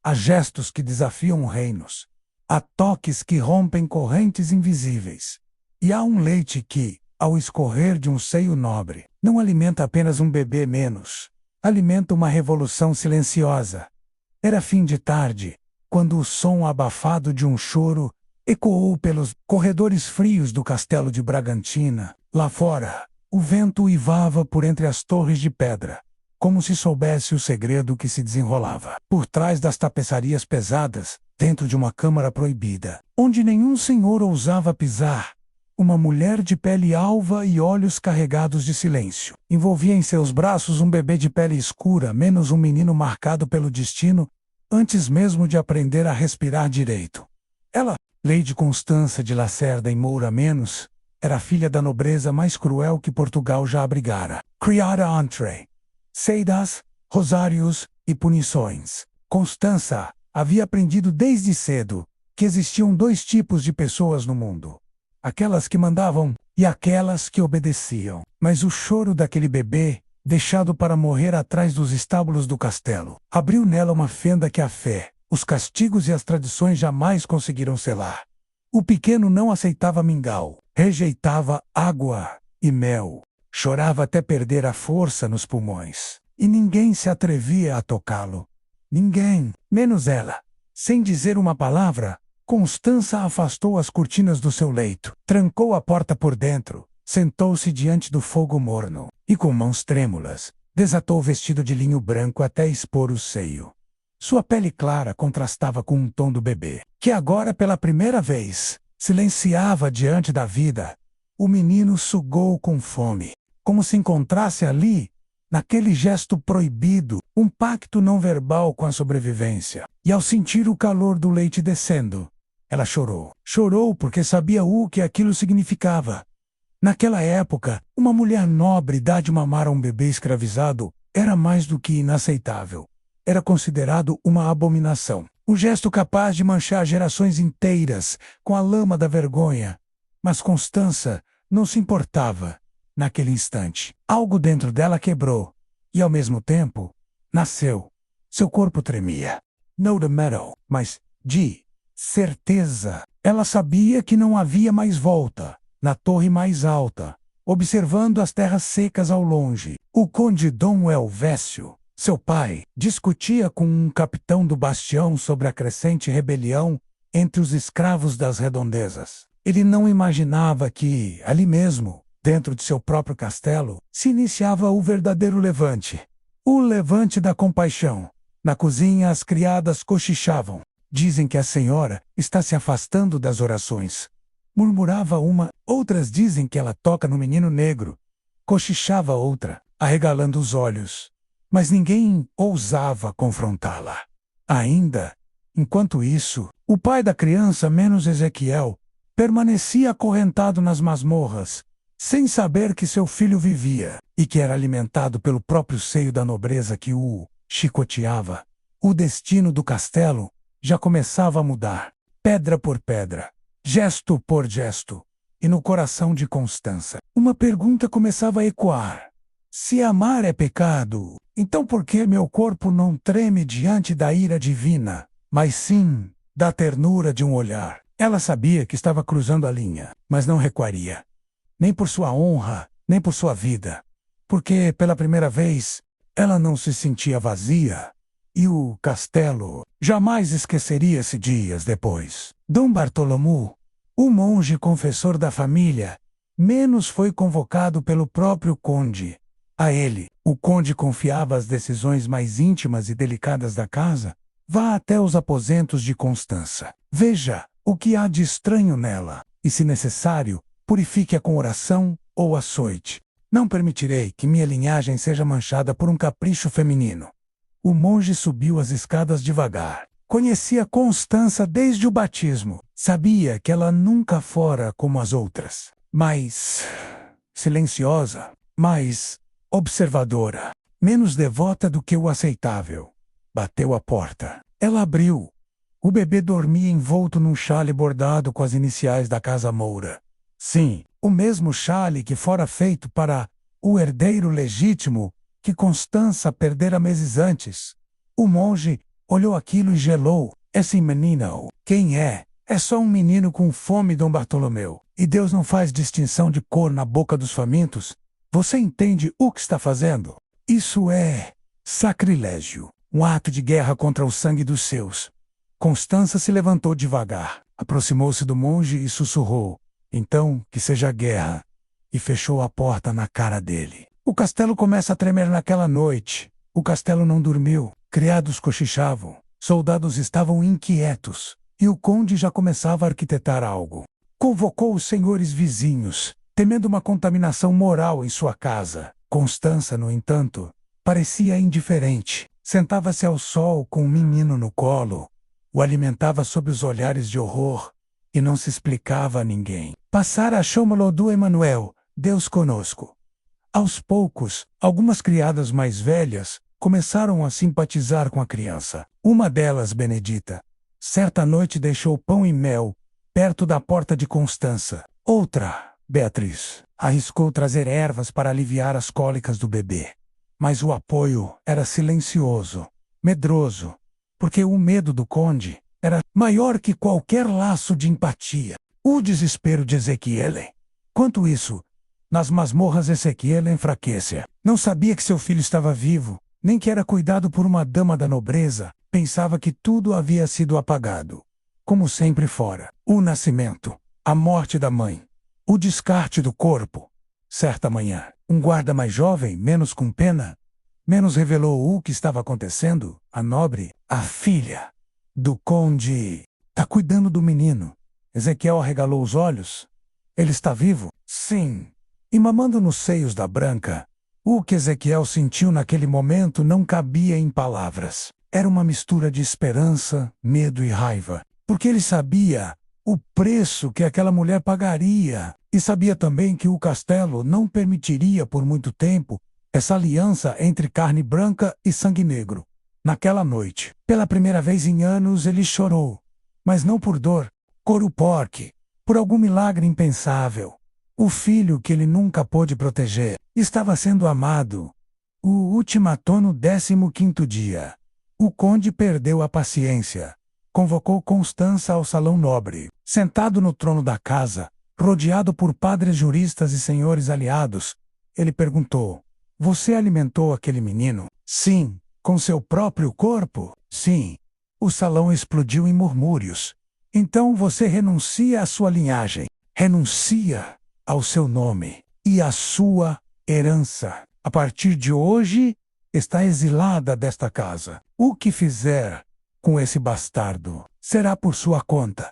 Há gestos que desafiam reinos. Há toques que rompem correntes invisíveis. E há um leite que, ao escorrer de um seio nobre, não alimenta apenas um bebê menos. Alimenta uma revolução silenciosa. Era fim de tarde, quando o som abafado de um choro ecoou pelos corredores frios do castelo de Bragantina. Lá fora, o vento uivava por entre as torres de pedra, como se soubesse o segredo que se desenrolava por trás das tapeçarias pesadas, dentro de uma câmara proibida, onde nenhum senhor ousava pisar. Uma mulher de pele alva e olhos carregados de silêncio envolvia em seus braços um bebê de pele escura, menos um menino marcado pelo destino, antes mesmo de aprender a respirar direito. Ela, Lady Constança de Lacerda e Moura Menos, era filha da nobreza mais cruel que Portugal já abrigara. Criada entre seidas, rosários e punições. Constança havia aprendido desde cedo que existiam dois tipos de pessoas no mundo: aquelas que mandavam e aquelas que obedeciam. Mas o choro daquele bebê, deixado para morrer atrás dos estábulos do castelo, abriu nela uma fenda que a fé, os castigos e as tradições jamais conseguiram selar. O pequeno não aceitava mingau, rejeitava água e mel, chorava até perder a força nos pulmões. E ninguém se atrevia a tocá-lo. Ninguém, menos ela. Sem dizer uma palavra, Constança afastou as cortinas do seu leito, trancou a porta por dentro, sentou-se diante do fogo morno e, com mãos trêmulas, desatou o vestido de linho branco até expor o seio. Sua pele clara contrastava com um tom do bebê, que agora pela primeira vez silenciava diante da vida. O menino sugou com fome, como se encontrasse ali, naquele gesto proibido, um pacto não verbal com a sobrevivência. E ao sentir o calor do leite descendo, ela chorou. Chorou porque sabia o que aquilo significava. Naquela época, uma mulher nobre dar de mamar a um bebê escravizado era mais do que inaceitável. Era considerado uma abominação. Um gesto capaz de manchar gerações inteiras com a lama da vergonha. Mas Constança não se importava. Naquele instante, algo dentro dela quebrou. E ao mesmo tempo, nasceu. Seu corpo tremia. Não de medo, mas de certeza. Ela sabia que não havia mais volta. Na torre mais alta, observando as terras secas ao longe, o conde Dom Helvécio, seu pai, discutia com um capitão do bastião sobre a crescente rebelião entre os escravos das redondezas. Ele não imaginava que, ali mesmo, dentro de seu próprio castelo, se iniciava o verdadeiro levante. O levante da compaixão. Na cozinha as criadas cochichavam. Dizem que a senhora está se afastando das orações. Murmurava uma, outras dizem que ela toca no menino negro. Cochichava outra, arregalando os olhos. Mas ninguém ousava confrontá-la. Ainda, enquanto isso, o pai da criança, menos Ezequiel, permanecia acorrentado nas masmorras, sem saber que seu filho vivia, e que era alimentado pelo próprio seio da nobreza que o chicoteava. O destino do castelo já começava a mudar, pedra por pedra, gesto por gesto, e no coração de Constança, uma pergunta começava a ecoar. Se amar é pecado, então por que meu corpo não treme diante da ira divina, mas sim da ternura de um olhar? Ela sabia que estava cruzando a linha, mas não recuaria. Nem por sua honra, nem por sua vida. Porque, pela primeira vez, ela não se sentia vazia. E o castelo jamais esqueceria-se dias depois. Dom Bartolomeu, o monge confessor da família, menos foi convocado pelo próprio conde. A ele, o conde confiava as decisões mais íntimas e delicadas da casa. Vá até os aposentos de Constança. Veja o que há de estranho nela, e, se necessário, purifique-a com oração ou açoite. Não permitirei que minha linhagem seja manchada por um capricho feminino. O monge subiu as escadas devagar. Conhecia Constança desde o batismo. Sabia que ela nunca fora como as outras. Mais silenciosa, mais observadora, menos devota do que o aceitável. Bateu a porta. Ela abriu. O bebê dormia envolto num xale bordado com as iniciais da casa Moura. Sim, o mesmo xale que fora feito para o herdeiro legítimo que Constança perdera meses antes. O monge Olhou aquilo e gelou. Esse menino, quem é? É só um menino com fome, Dom Bartolomeu. E Deus não faz distinção de cor na boca dos famintos? Você entende o que está fazendo? Isso é sacrilégio. Um ato de guerra contra o sangue dos seus. Constança se levantou devagar, aproximou-se do monge e sussurrou: então, que seja guerra. E fechou a porta na cara dele. O castelo começa a tremer naquela noite. O castelo não dormiu. Criados cochichavam. Soldados estavam inquietos. E o conde já começava a arquitetar algo. Convocou os senhores vizinhos, temendo uma contaminação moral em sua casa. Constança, no entanto, parecia indiferente. Sentava-se ao sol com um menino no colo. O alimentava sob os olhares de horror. E não se explicava a ninguém. Passara a chama-lo do Emanuel, Deus conosco. Aos poucos, algumas criadas mais velhas começaram a simpatizar com a criança. Uma delas, Benedita, certa noite deixou pão e mel perto da porta de Constança. Outra, Beatriz, arriscou trazer ervas para aliviar as cólicas do bebê. Mas o apoio era silencioso, medroso, porque o medo do conde era maior que qualquer laço de empatia. O desespero de Ezequiel. Quanto isso, nas masmorras Ezequiel enfraquecia. Não sabia que seu filho estava vivo, nem que era cuidado por uma dama da nobreza. Pensava que tudo havia sido apagado. Como sempre fora. O nascimento, a morte da mãe, o descarte do corpo. Certa manhã, um guarda mais jovem, menos com pena, menos revelou o que estava acontecendo. A nobre, a filha do conde, tá cuidando do menino. Ezequiel arregalou os olhos. Ele está vivo? Sim. E mamando nos seios da branca. O que Ezequiel sentiu naquele momento não cabia em palavras. Era uma mistura de esperança, medo e raiva. Porque ele sabia o preço que aquela mulher pagaria. E sabia também que o castelo não permitiria por muito tempo essa aliança entre carne branca e sangue negro. Naquela noite, pela primeira vez em anos, ele chorou. Mas não por dor, Coruporque, por algum milagre impensável. O filho que ele nunca pôde proteger estava sendo amado. O ultimatou no 15º dia. O conde perdeu a paciência. Convocou Constança ao salão nobre. Sentado no trono da casa, rodeado por padres juristas e senhores aliados, ele perguntou: você alimentou aquele menino? Sim. Com seu próprio corpo? Sim. O salão explodiu em murmúrios. Então você renuncia à sua linhagem, renuncia ao seu nome e à sua herança. A partir de hoje, está exilada desta casa. O que fizer com esse bastardo será por sua conta.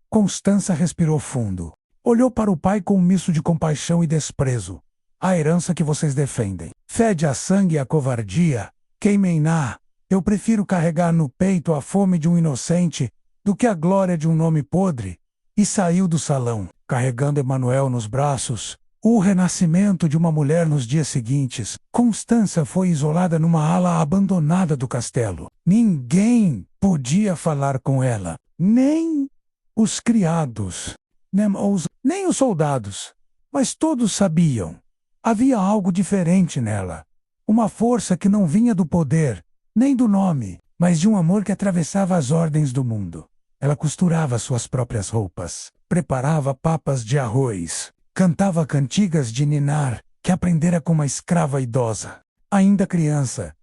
Constança respirou fundo. Olhou para o pai com um misto de compaixão e desprezo. A herança que vocês defendem fede a sangue e a covardia. Queimem-na. Eu prefiro carregar no peito a fome de um inocente do que a glória de um nome podre. E saiu do salão, carregando Emanuel nos braços. O renascimento de uma mulher nos dias seguintes. Constança foi isolada numa ala abandonada do castelo. Ninguém podia falar com ela. Nem os criados, nem os soldados. Mas todos sabiam. Havia algo diferente nela. Uma força que não vinha do poder, nem do nome, mas de um amor que atravessava as ordens do mundo. Ela costurava suas próprias roupas, preparava papas de arroz, cantava cantigas de ninar que aprendera com uma escrava idosa. Ainda criança,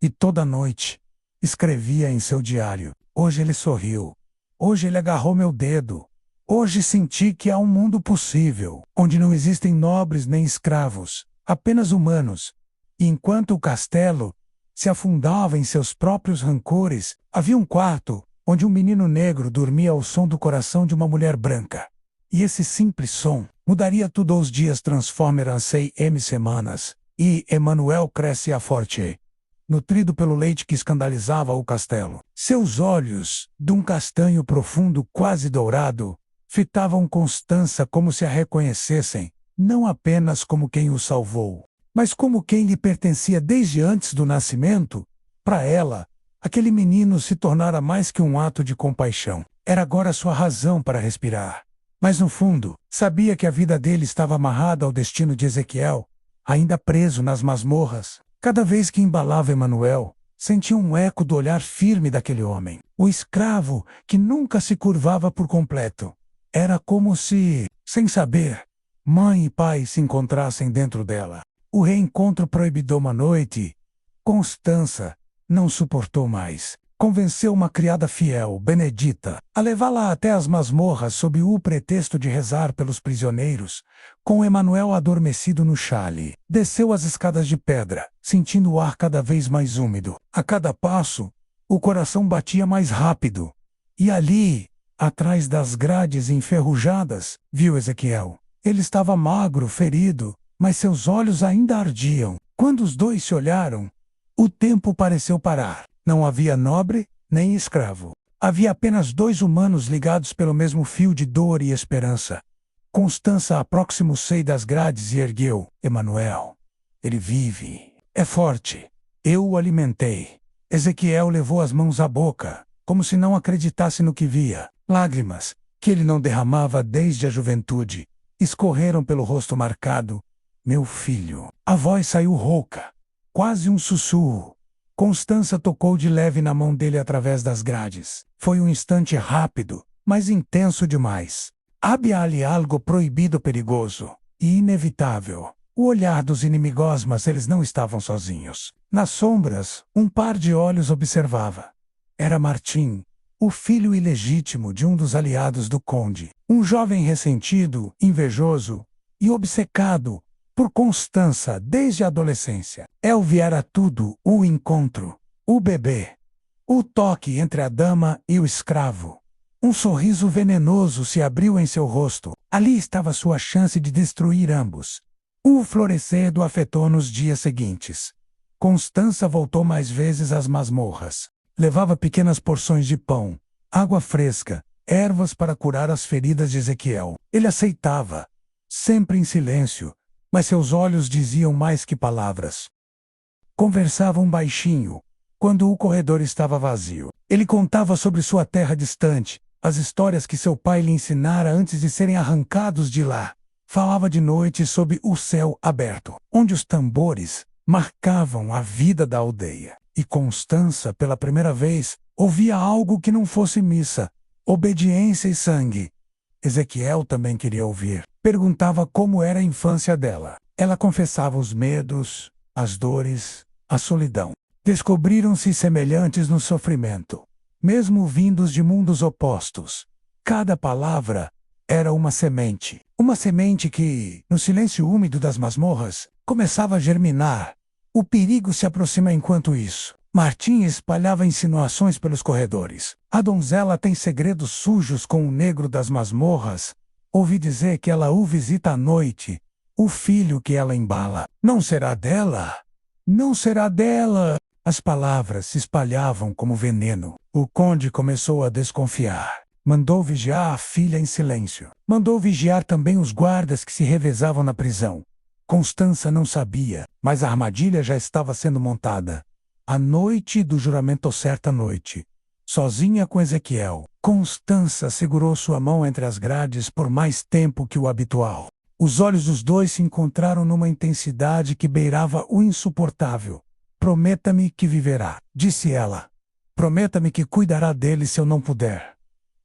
e toda noite, escrevia em seu diário: hoje ele sorriu, hoje ele agarrou meu dedo, hoje senti que há um mundo possível, onde não existem nobres nem escravos, apenas humanos. E enquanto o castelo se afundava em seus próprios rancores, havia um quarto onde um menino negro dormia ao som do coração de uma mulher branca. E esse simples som mudaria tudo aos dias transformaram-se em semanas, e Emanuel crescia forte, nutrido pelo leite que escandalizava o castelo. Seus olhos, de um castanho profundo quase dourado, fitavam Constança como se a reconhecessem, não apenas como quem o salvou, mas como quem lhe pertencia desde antes do nascimento. Para ela, aquele menino se tornara mais que um ato de compaixão. Era agora sua razão para respirar. Mas no fundo, sabia que a vida dele estava amarrada ao destino de Ezequiel, ainda preso nas masmorras. Cada vez que embalava Emanuel, Sentia um eco do olhar firme daquele homem. O escravo, que nunca se curvava por completo. Era como se, sem saber, mãe e pai se encontrassem dentro dela. O reencontro proibiu uma noite. Constança não suportou mais. Convenceu uma criada fiel, Benedita, a levá-la até as masmorras sob o pretexto de rezar pelos prisioneiros, com Emanuel adormecido no chale. Desceu as escadas de pedra, sentindo o ar cada vez mais úmido. A cada passo, o coração batia mais rápido. E ali, atrás das grades enferrujadas, viu Ezequiel. Ele estava magro, ferido, mas seus olhos ainda ardiam. Quando os dois se olharam, o tempo pareceu parar. Não havia nobre, nem escravo. Havia apenas dois humanos ligados pelo mesmo fio de dor e esperança. Constança aproximou-se das grades e ergueu. Emanuel. Ele vive. É forte. Eu o alimentei. Ezequiel levou as mãos à boca, como se não acreditasse no que via. Lágrimas, que ele não derramava desde a juventude, escorreram pelo rosto marcado. Meu filho. A voz saiu rouca. Quase um sussurro. Constança tocou de leve na mão dele através das grades. Foi um instante rápido, mas intenso demais. Havia ali algo proibido, perigoso e inevitável. O olhar dos inimigos, mas eles não estavam sozinhos. Nas sombras, um par de olhos observava. Era Martim, o filho ilegítimo de um dos aliados do conde. Um jovem ressentido, invejoso e obcecado por Constança desde a adolescência. Viera tudo: o encontro, o bebê, o toque entre a dama e o escravo. Um sorriso venenoso se abriu em seu rosto. Ali estava sua chance de destruir ambos. O florescer do afetou nos dias seguintes. Constança voltou mais vezes às masmorras. Levava pequenas porções de pão, água fresca, ervas para curar as feridas de Ezequiel. Ele aceitava, sempre em silêncio, mas seus olhos diziam mais que palavras. Conversavam baixinho, quando o corredor estava vazio. Ele contava sobre sua terra distante, as histórias que seu pai lhe ensinara antes de serem arrancados de lá. Falava de noite sob o céu aberto, onde os tambores marcavam a vida da aldeia. E Constança, pela primeira vez, ouvia algo que não fosse missa, obediência e sangue. Ezequiel também queria ouvir. Perguntava como era a infância dela. Ela confessava os medos, as dores, a solidão. Descobriram-se semelhantes no sofrimento, mesmo vindos de mundos opostos. Cada palavra era uma semente que, no silêncio úmido das masmorras, começava a germinar. O perigo se aproxima enquanto isso. Martim espalhava insinuações pelos corredores. A donzela tem segredos sujos com o negro das masmorras. Ouvi dizer que ela o visita à noite. O filho que ela embala. Não será dela? Não será dela! As palavras se espalhavam como veneno. O conde começou a desconfiar. Mandou vigiar a filha em silêncio. Mandou vigiar também os guardas que se revezavam na prisão. Constança não sabia, mas a armadilha já estava sendo montada. A noite do juramento, certa noite, sozinha com Ezequiel, Constança segurou sua mão entre as grades por mais tempo que o habitual. Os olhos dos dois se encontraram numa intensidade que beirava o insuportável. Prometa-me que viverá, disse ela. Prometa-me que cuidará dele se eu não puder.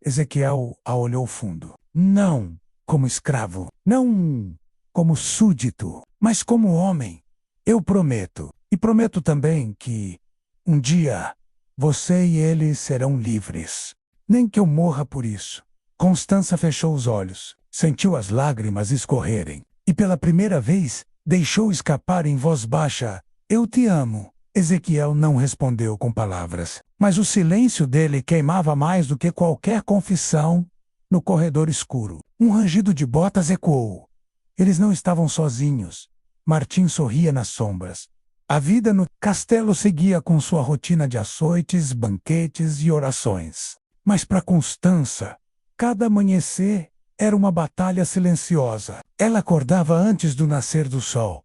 Ezequiel a olhou fundo. Não como escravo, não como súdito, mas como homem. Eu prometo, e prometo também que, um dia, você e ele serão livres. Nem que eu morra por isso. Constança fechou os olhos, sentiu as lágrimas escorrerem, e pela primeira vez, deixou escapar em voz baixa, eu te amo. Ezequiel não respondeu com palavras, mas o silêncio dele queimava mais do que qualquer confissão. No corredor escuro, um rangido de botas ecoou. Eles não estavam sozinhos. Martim sorria nas sombras. A vida no castelo seguia com sua rotina de açoites, banquetes e orações. Mas para Constança, cada amanhecer era uma batalha silenciosa. Ela acordava antes do nascer do sol,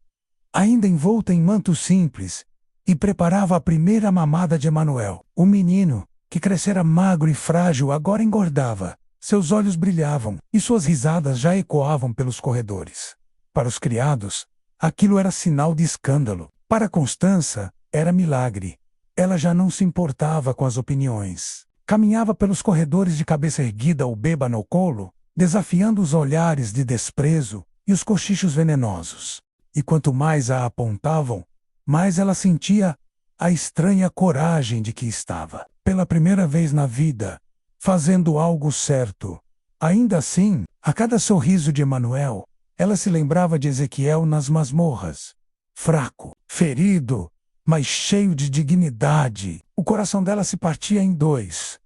ainda envolta em manto simples, e preparava a primeira mamada de Emanuel. O menino, que crescera magro e frágil, agora engordava. Seus olhos brilhavam, e suas risadas já ecoavam pelos corredores. Para os criados, aquilo era sinal de escândalo. Para Constança, era milagre. Ela já não se importava com as opiniões. Caminhava pelos corredores de cabeça erguida, o beba no colo, desafiando os olhares de desprezo e os cochichos venenosos. E quanto mais a apontavam, mais ela sentia a estranha coragem de que estava, pela primeira vez na vida, fazendo algo certo. Ainda assim, a cada sorriso de Emanuel, ela se lembrava de Ezequiel nas masmorras. Fraco, ferido, mas cheio de dignidade. O coração dela se partia em dois.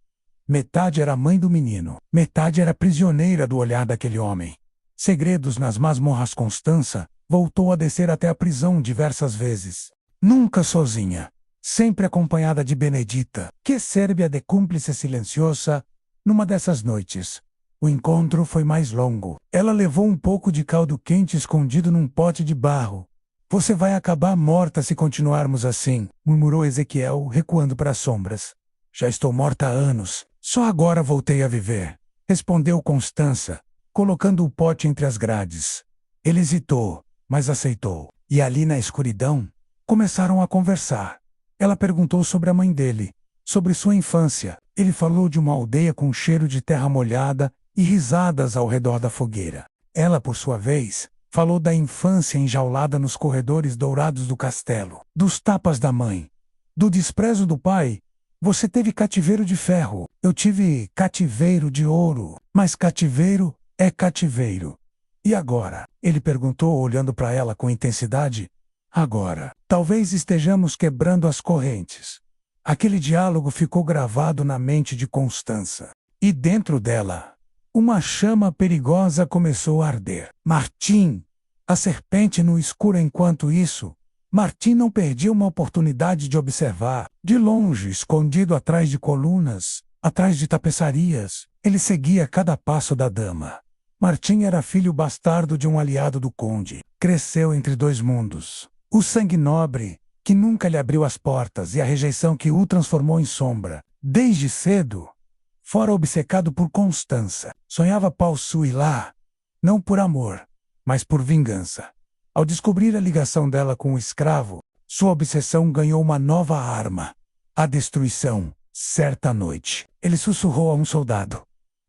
Metade era a mãe do menino, metade era prisioneira do olhar daquele homem. Segredos nas masmorras. Constança voltou a descer até a prisão diversas vezes. Nunca sozinha, sempre acompanhada de Benedita, que serve de cúmplice silenciosa. Numa dessas noites, o encontro foi mais longo. Ela levou um pouco de caldo quente escondido num pote de barro. Você vai acabar morta se continuarmos assim, murmurou Ezequiel, recuando para as sombras. Já estou morta há anos, só agora voltei a viver, respondeu Constança, colocando o pote entre as grades. Ele hesitou, mas aceitou. E ali na escuridão, começaram a conversar. Ela perguntou sobre a mãe dele, sobre sua infância. Ele falou de uma aldeia com cheiro de terra molhada e risadas ao redor da fogueira. Ela, por sua vez, falou da infância enjaulada nos corredores dourados do castelo, dos tapas da mãe, do desprezo do pai. Você teve cativeiro de ferro, eu tive cativeiro de ouro, mas cativeiro é cativeiro. E agora? Ele perguntou, olhando para ela com intensidade. Agora, talvez estejamos quebrando as correntes. Aquele diálogo ficou gravado na mente de Constança. E dentro dela, uma chama perigosa começou a arder. Martim! A serpente no escuro. Enquanto isso, Martim não perdia uma oportunidade de observar. De longe, escondido atrás de colunas, atrás de tapeçarias, ele seguia cada passo da dama. Martim era filho bastardo de um aliado do conde. Cresceu entre dois mundos. O sangue nobre, que nunca lhe abriu as portas, e a rejeição que o transformou em sombra. Desde cedo, fora obcecado por Constança, sonhava possuí-la, não por amor, mas por vingança. Ao descobrir a ligação dela com o escravo, sua obsessão ganhou uma nova arma: a destruição. Certa noite, ele sussurrou a um soldado: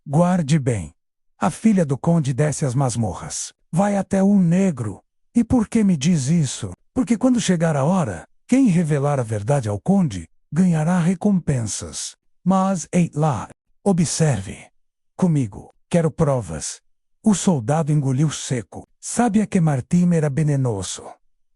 guarde bem. A filha do conde desce as masmorras. Vai até o negro. E por que me diz isso? Porque quando chegar a hora, quem revelar a verdade ao conde, ganhará recompensas. Mas, ei lá, observe. Comigo, quero provas. O soldado engoliu seco. Sabia que Martim era venenoso,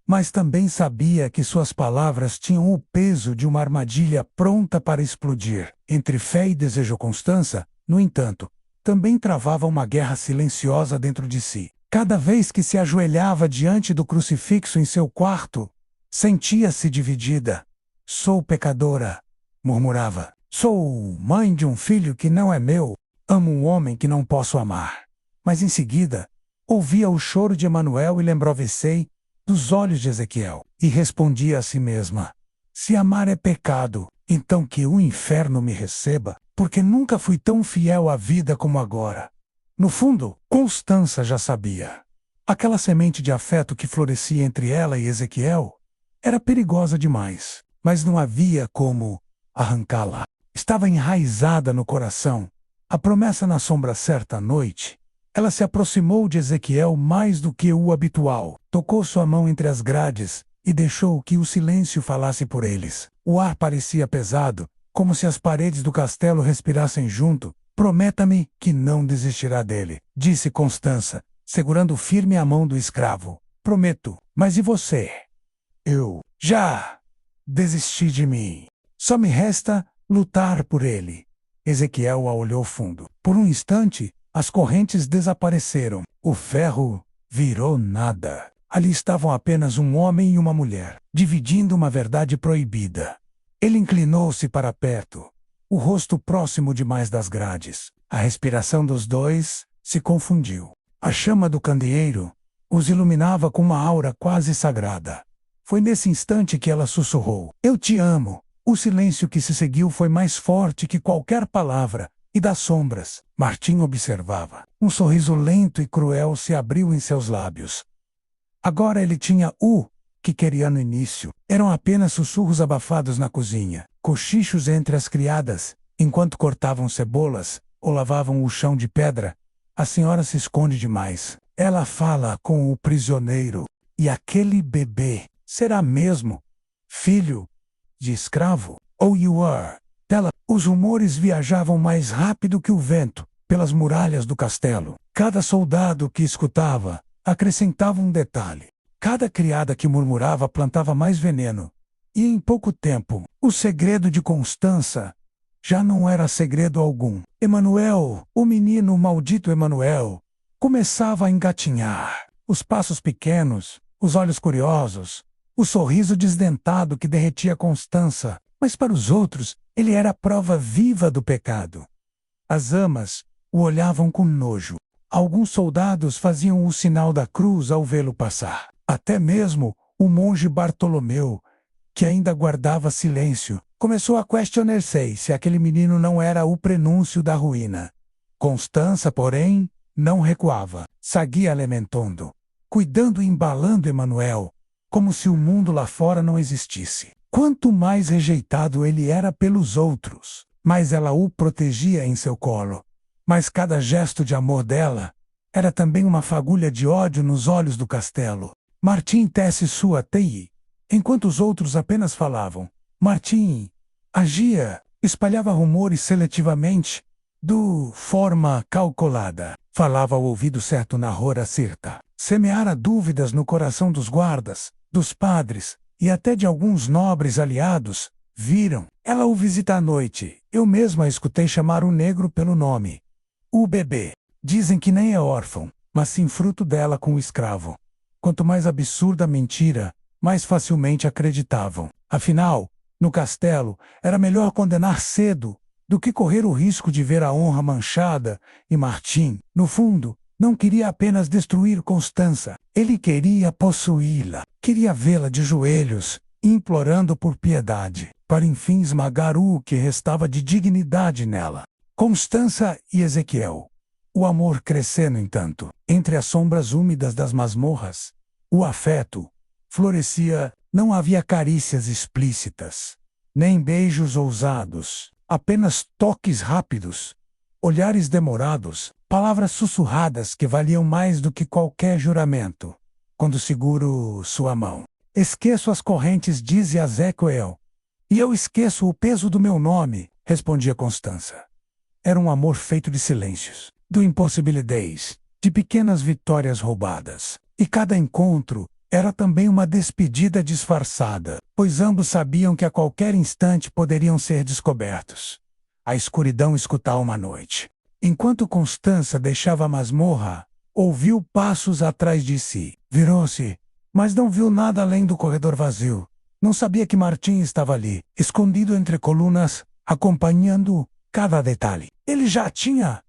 mas também sabia que suas palavras tinham o peso de uma armadilha pronta para explodir. Entre fé e desejo, Constança, no entanto, também travava uma guerra silenciosa dentro de si. Cada vez que se ajoelhava diante do crucifixo em seu quarto, sentia-se dividida. Sou pecadora, murmurava. Sou mãe de um filho que não é meu. Amo um homem que não posso amar. Mas em seguida, ouvia o choro de Emanuel e lembrava-se dos olhos de Ezequiel. E respondia a si mesma: se amar é pecado, então que o inferno me receba, porque nunca fui tão fiel à vida como agora. No fundo, Constança já sabia. Aquela semente de afeto que florescia entre ela e Ezequiel era perigosa demais, mas não havia como arrancá-la. Estava enraizada no coração. A promessa na sombra. Certa noite, ela se aproximou de Ezequiel mais do que o habitual, tocou sua mão entre as grades e deixou que o silêncio falasse por eles. O ar parecia pesado, como se as paredes do castelo respirassem junto. Prometa-me que não desistirá dele, disse Constança, segurando firme a mão do escravo. Prometo, mas e você? Eu já desisti de mim. Só me resta lutar por ele. Ezequiel a olhou fundo. Por um instante, as correntes desapareceram. O ferro virou nada. Ali estavam apenas um homem e uma mulher, dividindo uma verdade proibida. Ele inclinou-se para perto, o rosto próximo demais das grades. A respiração dos dois se confundiu. A chama do candeeiro os iluminava com uma aura quase sagrada. Foi nesse instante que ela sussurrou: eu te amo. O silêncio que se seguiu foi mais forte que qualquer palavra, e das sombras, Martim observava. Um sorriso lento e cruel se abriu em seus lábios. Agora ele tinha o que queria no início. Eram apenas sussurros abafados na cozinha, cochichos entre as criadas, enquanto cortavam cebolas ou lavavam o chão de pedra. A senhora se esconde demais. Ela fala com o prisioneiro. E aquele bebê será mesmo filho de escravo? Ou you are? Dela, os rumores viajavam mais rápido que o vento pelas muralhas do castelo. Cada soldado que escutava acrescentava um detalhe. Cada criada que murmurava plantava mais veneno. E em pouco tempo, o segredo de Constança já não era segredo algum. Emanuel, o menino maldito Emanuel, começava a engatinhar. Os passos pequenos, os olhos curiosos, o sorriso desdentado que derretia Constança. Mas para os outros, ele era a prova viva do pecado. As amas o olhavam com nojo. Alguns soldados faziam o sinal da cruz ao vê-lo passar. Até mesmo o monge Bartolomeu, que ainda guardava silêncio, começou a questionar-se se aquele menino não era o prenúncio da ruína. Constança, porém, não recuava. Seguia alimentando, cuidando e embalando Emanuel, como se o mundo lá fora não existisse. Quanto mais rejeitado ele era pelos outros, mais ela o protegia em seu colo. Mas cada gesto de amor dela era também uma fagulha de ódio nos olhos do castelo. Martim tece sua TI, enquanto os outros apenas falavam. Martim agia, espalhava rumores seletivamente, forma calculada. Falava ao ouvido certo na hora certa. Semeara dúvidas no coração dos guardas, dos padres e até de alguns nobres aliados. Viram ela o visita à noite. Eu mesma a escutei chamar o negro pelo nome. O bebê. Dizem que nem é órfão, mas sim fruto dela com o escravo. Quanto mais absurda a mentira, mais facilmente acreditavam. Afinal, no castelo, era melhor condenar cedo do que correr o risco de ver a honra manchada, e Martim, no fundo, não queria apenas destruir Constança. Ele queria possuí-la. Queria vê-la de joelhos, implorando por piedade, para enfim esmagar o que restava de dignidade nela. Constança e Ezequiel. O amor cresceu, no entanto, entre as sombras úmidas das masmorras. O afeto florescia, não havia carícias explícitas, nem beijos ousados, apenas toques rápidos, olhares demorados, palavras sussurradas que valiam mais do que qualquer juramento. Quando seguro sua mão, esqueço as correntes, dizia Ezequiel. E eu esqueço o peso do meu nome, respondia Constança. Era um amor feito de silêncios, de impossibilidades, de pequenas vitórias roubadas. E cada encontro era também uma despedida disfarçada, pois ambos sabiam que a qualquer instante poderiam ser descobertos. A escuridão escutava uma noite. Enquanto Constança deixava a masmorra, ouviu passos atrás de si. Virou-se, mas não viu nada além do corredor vazio. Não sabia que Martim estava ali, escondido entre colunas, acompanhando cada detalhe. Ele já tinha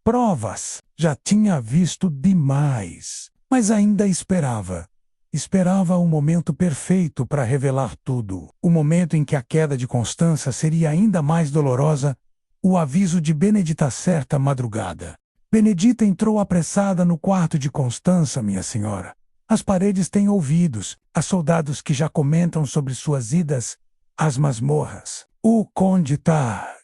provas, já tinha visto demais, mas ainda esperava. Esperava o momento perfeito para revelar tudo. O momento em que a queda de Constança seria ainda mais dolorosa. O aviso de Benedita certa madrugada. Benedita entrou apressada no quarto de Constança, minha senhora. As paredes têm ouvidos. Há soldados que já comentam sobre suas idas às masmorras. O conde está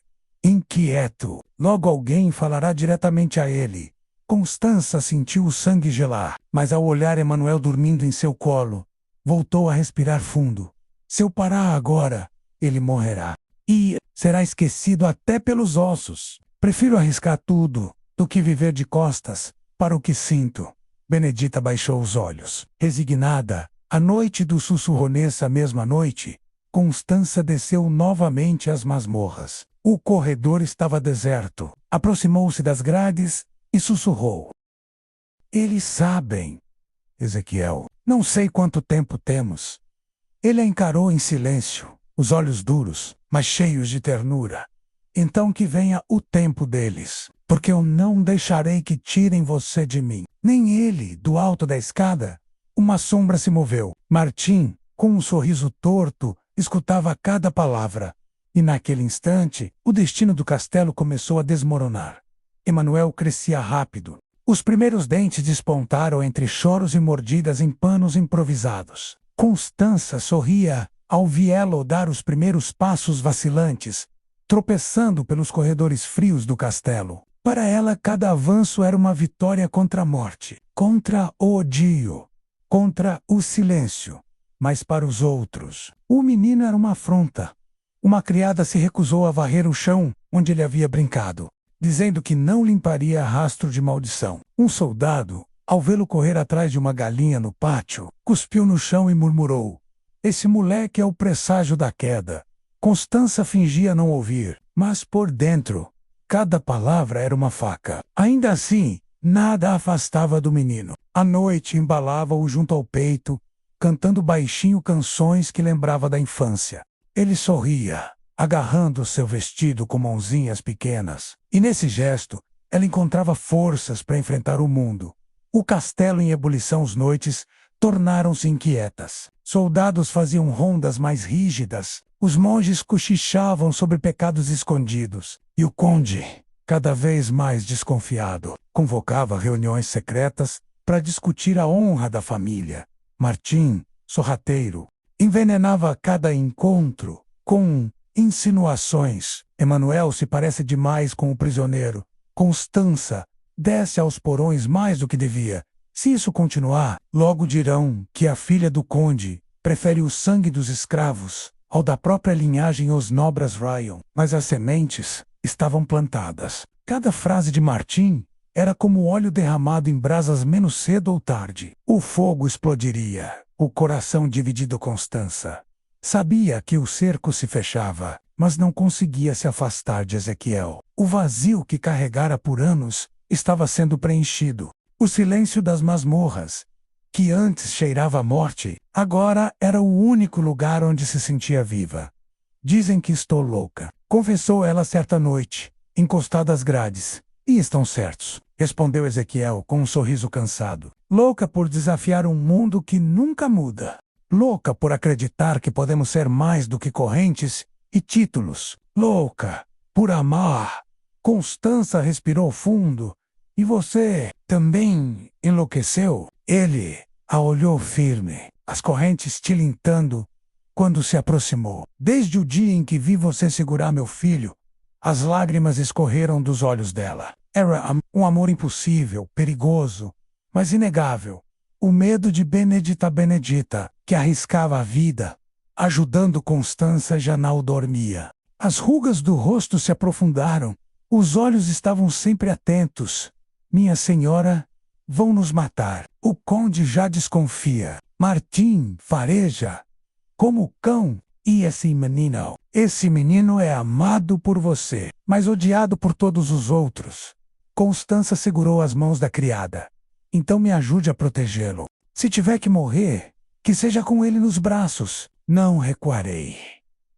inquieto. Logo alguém falará diretamente a ele. Constança sentiu o sangue gelar, mas ao olhar Emanuel dormindo em seu colo, voltou a respirar fundo. Se eu parar agora, ele morrerá. E será esquecido até pelos ossos. Prefiro arriscar tudo do que viver de costas para o que sinto. Benedita baixou os olhos. Resignada, a noite do sussurro. Nessa mesma noite, Constança desceu novamente às masmorras. O corredor estava deserto. Aproximou-se das grades e sussurrou. Eles sabem, Ezequiel. Não sei quanto tempo temos. Ele a encarou em silêncio, os olhos duros, mas cheios de ternura. Então que venha o tempo deles, porque eu não deixarei que tirem você de mim. Nem ele, do alto da escada. Uma sombra se moveu. Martim, com um sorriso torto, escutava cada palavra. E naquele instante, o destino do castelo começou a desmoronar. Emanuel crescia rápido. Os primeiros dentes despontaram entre choros e mordidas em panos improvisados. Constança sorria ao vê-lo dar os primeiros passos vacilantes, tropeçando pelos corredores frios do castelo. Para ela, cada avanço era uma vitória contra a morte, contra o odio, contra o silêncio. Mas para os outros, o menino era uma afronta. Uma criada se recusou a varrer o chão onde ele havia brincado, dizendo que não limparia rastro de maldição. Um soldado, ao vê-lo correr atrás de uma galinha no pátio, cuspiu no chão e murmurou: "Esse moleque é o presságio da queda." Constança fingia não ouvir, mas por dentro, cada palavra era uma faca. Ainda assim, nada a afastava do menino. A noite embalava-o junto ao peito, cantando baixinho canções que lembrava da infância. Ele sorria, agarrando seu vestido com mãozinhas pequenas, e nesse gesto, ela encontrava forças para enfrentar o mundo. O castelo em ebulição as noites tornaram-se inquietas. Soldados faziam rondas mais rígidas, os monges cochichavam sobre pecados escondidos, e o conde, cada vez mais desconfiado, convocava reuniões secretas para discutir a honra da família. Martim, sorrateiro, envenenava cada encontro com insinuações. Emanuel se parece demais com o prisioneiro. Constança desce aos porões mais do que devia. Se isso continuar, logo dirão que a filha do conde prefere o sangue dos escravos ao da própria linhagem os nobres Ryan. Mas as sementes estavam plantadas. Cada frase de Martim era como óleo derramado em brasas menos cedo ou tarde. O fogo explodiria. O coração dividido Constança. Sabia que o cerco se fechava, mas não conseguia se afastar de Ezequiel. O vazio que carregara por anos estava sendo preenchido. O silêncio das masmorras, que antes cheirava a morte, agora era o único lugar onde se sentia viva. "Dizem que estou louca", confessou ela certa noite, encostada às grades. "E estão certos", respondeu Ezequiel com um sorriso cansado. "Louca por desafiar um mundo que nunca muda. Louca por acreditar que podemos ser mais do que correntes e títulos. Louca por amar." Constança respirou fundo. "E você também enlouqueceu?" Ele a olhou firme, as correntes tilintando quando se aproximou. "Desde o dia em que vi você segurar meu filho." As lágrimas escorreram dos olhos dela. Era um amor impossível, perigoso, mas inegável. O medo de Benedita, que arriscava a vida, ajudando Constança, já não dormia. As rugas do rosto se aprofundaram. Os olhos estavam sempre atentos. "Minha senhora, vão nos matar." O conde já desconfia. Martim fareja como cão. "E esse menino? Esse menino é amado por você, mas odiado por todos os outros." Constança segurou as mãos da criada. "Então me ajude a protegê-lo. Se tiver que morrer, que seja com ele nos braços." "Não recuarei."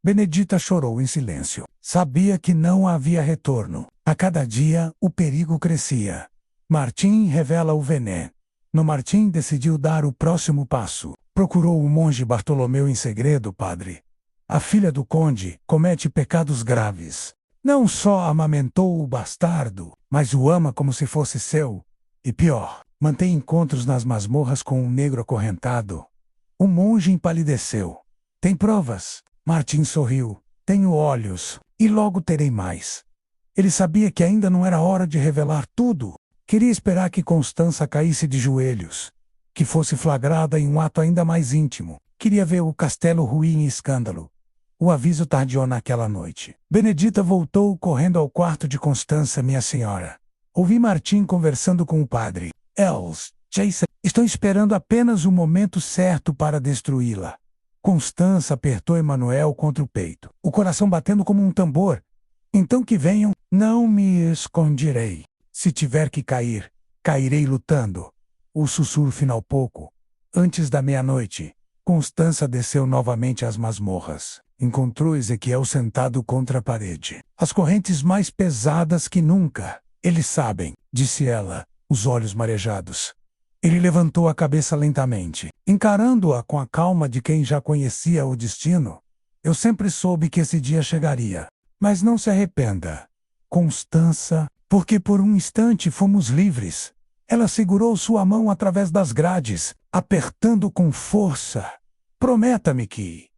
Benedita chorou em silêncio. Sabia que não havia retorno. A cada dia, o perigo crescia. Martim revela o veneno. No Martim decidiu dar o próximo passo. Procurou o monge Bartolomeu em segredo. "Padre, a filha do conde comete pecados graves. Não só amamentou o bastardo, mas o ama como se fosse seu. E pior, mantém encontros nas masmorras com um negro acorrentado." O monge empalideceu. "Tem provas?" Martim sorriu. "Tenho olhos, e logo terei mais." Ele sabia que ainda não era hora de revelar tudo. Queria esperar que Constança caísse de joelhos, que fosse flagrada em um ato ainda mais íntimo. Queria ver o castelo ruir em escândalo. O aviso tardiou naquela noite. Benedita voltou correndo ao quarto de Constança. "Minha senhora, ouvi Martim conversando com o padre. Els, Jason, estão esperando apenas o momento certo para destruí-la." Constança apertou Emanuel contra o peito, o coração batendo como um tambor. "Então que venham, não me esconderei. Se tiver que cair, cairei lutando." O sussurro final pouco antes da meia-noite. Constança desceu novamente às masmorras. Encontrou Ezequiel sentado contra a parede. "As correntes mais pesadas que nunca. Eles sabem", disse ela, os olhos marejados. Ele levantou a cabeça lentamente, encarando-a com a calma de quem já conhecia o destino. "Eu sempre soube que esse dia chegaria. Mas não se arrependa, Constança, porque por um instante fomos livres." Ela segurou sua mão através das grades, apertando com força. Prometa-me que,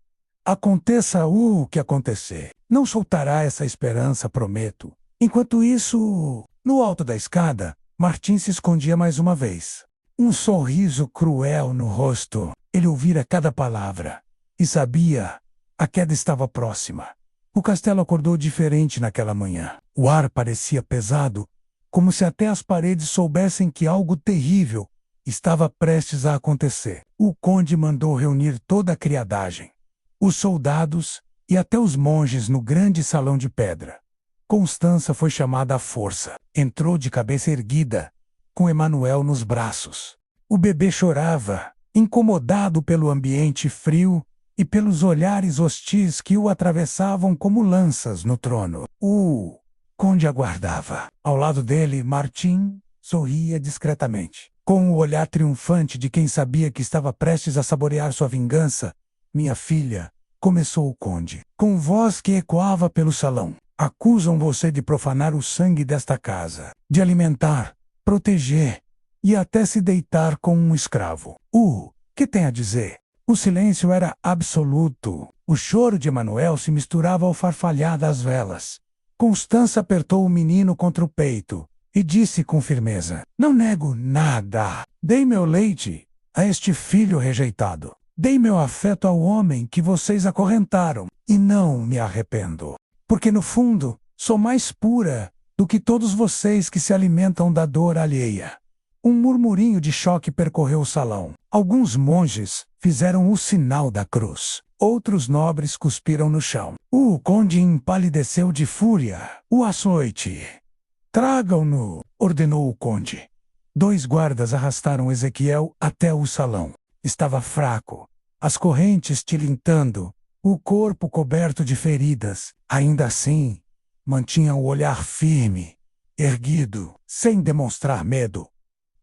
aconteça o que acontecer, não soltará essa esperança, prometo. Enquanto isso, no alto da escada, Martim se escondia mais uma vez. Um sorriso cruel no rosto. Ele ouvira cada palavra e sabia, a queda estava próxima. O castelo acordou diferente naquela manhã. O ar parecia pesado, como se até as paredes soubessem que algo terrível estava prestes a acontecer. O conde mandou reunir toda a criadagem, os soldados e até os monges no grande salão de pedra. Constança foi chamada à força. Entrou de cabeça erguida, com Emanuel nos braços. O bebê chorava, incomodado pelo ambiente frio e pelos olhares hostis que o atravessavam como lanças no trono. O conde aguardava. Ao lado dele, Martim sorria discretamente, com o olhar triunfante de quem sabia que estava prestes a saborear sua vingança. Minha filha, começou o conde, com voz que ecoava pelo salão. Acusam você de profanar o sangue desta casa, de alimentar, proteger e até se deitar com um escravo. Que tem a dizer? O silêncio era absoluto. O choro de Emanuel se misturava ao farfalhar das velas. Constança apertou o menino contra o peito e disse com firmeza: não nego nada. Dei meu leite a este filho rejeitado. Dei meu afeto ao homem que vocês acorrentaram. E não me arrependo. Porque no fundo, sou mais pura do que todos vocês que se alimentam da dor alheia. Um murmurinho de choque percorreu o salão. Alguns monges fizeram o sinal da cruz. Outros nobres cuspiram no chão. O conde empalideceu de fúria. O açoite. Tragam-no, ordenou o conde. 2 guardas arrastaram Ezequiel até o salão. Estava fraco, as correntes tilintando, o corpo coberto de feridas. Ainda assim, mantinha o olhar firme, erguido, sem demonstrar medo.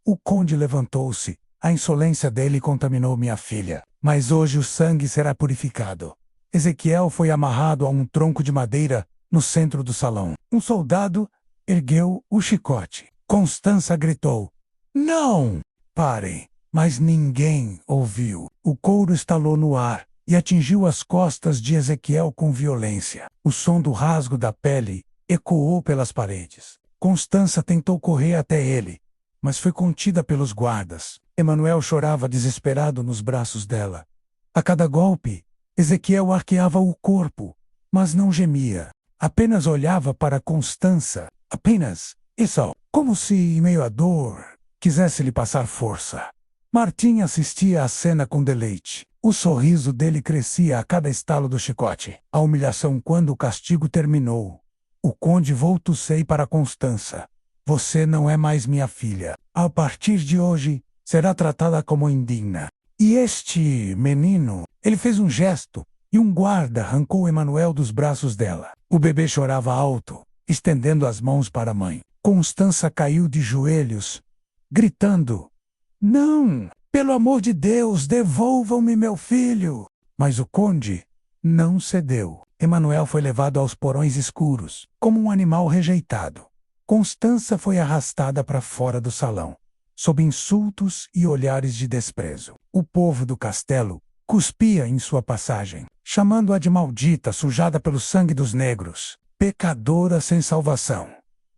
O conde levantou-se. A insolência dele contaminou minha filha. Mas hoje o sangue será purificado. Ezequiel foi amarrado a um tronco de madeira no centro do salão. Um soldado ergueu o chicote. Constança gritou: não! Parem! Mas ninguém ouviu. O couro estalou no ar e atingiu as costas de Ezequiel com violência. O som do rasgo da pele ecoou pelas paredes. Constança tentou correr até ele, mas foi contida pelos guardas. Emanuel chorava desesperado nos braços dela. A cada golpe, Ezequiel arqueava o corpo, mas não gemia. Apenas olhava para Constança, apenas, e só, como se, em meio à dor, quisesse lhe passar força. Martim assistia à cena com deleite. O sorriso dele crescia a cada estalo do chicote. A humilhação quando o castigo terminou. O conde voltou-se para Constança. Você não é mais minha filha. A partir de hoje, será tratada como indigna. E este menino, ele fez um gesto, e um guarda arrancou Emanuel dos braços dela. O bebê chorava alto, estendendo as mãos para a mãe. Constança caiu de joelhos, gritando: não! Pelo amor de Deus, devolvam-me meu filho! Mas o conde não cedeu. Emanuel foi levado aos porões escuros, como um animal rejeitado. Constança foi arrastada para fora do salão, sob insultos e olhares de desprezo. O povo do castelo cuspia em sua passagem, chamando-a de maldita, sujada pelo sangue dos negros, pecadora sem salvação.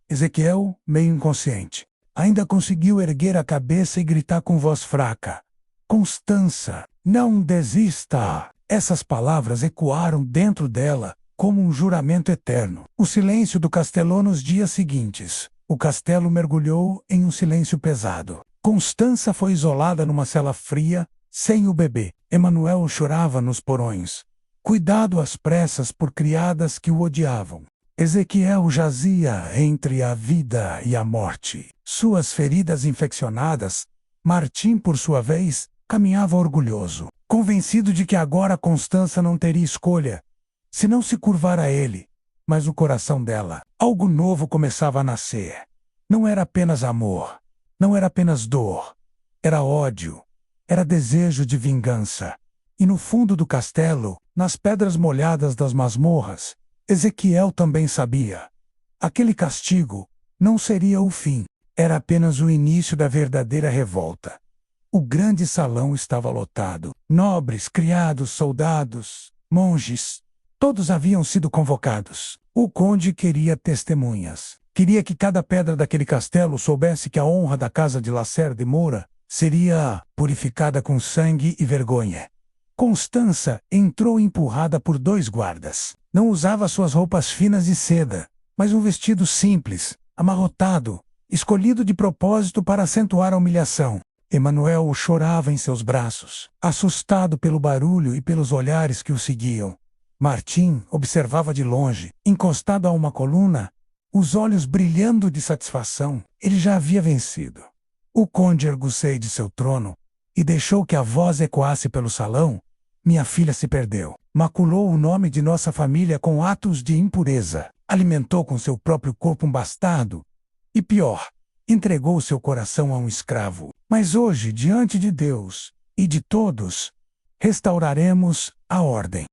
Ezequiel, meio inconsciente, ainda conseguiu erguer a cabeça e gritar com voz fraca: Constança, não desista! Essas palavras ecoaram dentro dela como um juramento eterno. O silêncio do castelão nos dias seguintes. O castelo mergulhou em um silêncio pesado. Constança foi isolada numa cela fria, sem o bebê. Emanuel chorava nos porões, cuidado às pressas por criadas que o odiavam. Ezequiel jazia entre a vida e a morte. Suas feridas infeccionadas, Martim, por sua vez, caminhava orgulhoso, convencido de que agora Constança não teria escolha, se não se curvar a ele. Mas o coração dela, algo novo começava a nascer. Não era apenas amor, não era apenas dor, era ódio, era desejo de vingança. E no fundo do castelo, nas pedras molhadas das masmorras, Ezequiel também sabia. Aquele castigo não seria o fim, era apenas o início da verdadeira revolta. O grande salão estava lotado. Nobres, criados, soldados, monges, todos haviam sido convocados. O conde queria testemunhas. Queria que cada pedra daquele castelo soubesse que a honra da casa de Lasser de Moura seria purificada com sangue e vergonha. Constança entrou empurrada por 2 guardas. Não usava suas roupas finas de seda, mas um vestido simples, amarrotado, escolhido de propósito para acentuar a humilhação. Emanuel chorava em seus braços, assustado pelo barulho e pelos olhares que o seguiam. Martim observava de longe, encostado a uma coluna, os olhos brilhando de satisfação. Ele já havia vencido. O conde ergueu-se de seu trono e deixou que a voz ecoasse pelo salão. Minha filha se perdeu. Maculou o nome de nossa família com atos de impureza. Alimentou com seu próprio corpo um bastardo. E pior, entregou seu coração a um escravo. Mas hoje, diante de Deus e de todos, restauraremos a ordem.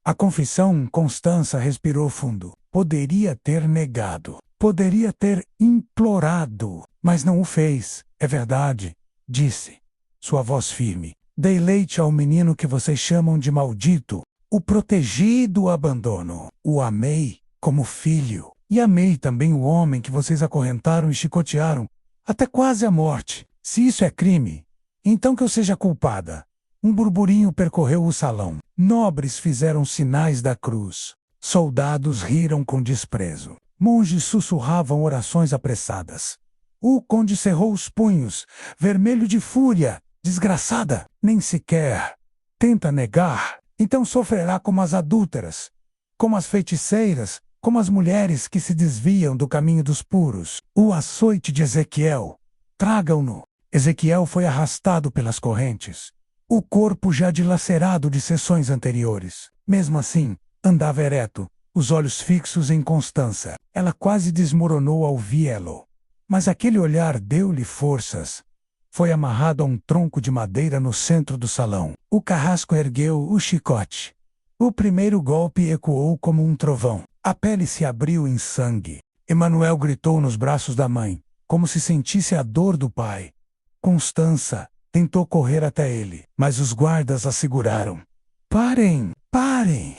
A confissão, Constança respirou fundo. Poderia ter negado. Poderia ter implorado. Mas não o fez. É verdade, disse. Sua voz firme. Dei leite ao menino que vocês chamam de maldito. O protegi do abandono. O amei como filho. E amei também o homem que vocês acorrentaram e chicotearam, até quase a morte. Se isso é crime, então que eu seja culpada. Um burburinho percorreu o salão. Nobres fizeram sinais da cruz. Soldados riram com desprezo. Monges sussurravam orações apressadas. O conde cerrou os punhos, vermelho de fúria. Desgraçada, nem sequer tenta negar. Então sofrerá como as adúlteras, como as feiticeiras, como as mulheres que se desviam do caminho dos puros. O açoite de Ezequiel. Tragam-no. Ezequiel foi arrastado pelas correntes. O corpo já dilacerado de sessões anteriores. Mesmo assim, andava ereto, os olhos fixos em Constança. Ela quase desmoronou ao vê-lo. Mas aquele olhar deu-lhe forças. Foi amarrado a um tronco de madeira no centro do salão. O carrasco ergueu o chicote. O primeiro golpe ecoou como um trovão. A pele se abriu em sangue. Emanuel gritou nos braços da mãe, como se sentisse a dor do pai. Constança tentou correr até ele, mas os guardas a seguraram. Parem! Parem!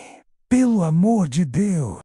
Pelo amor de Deus!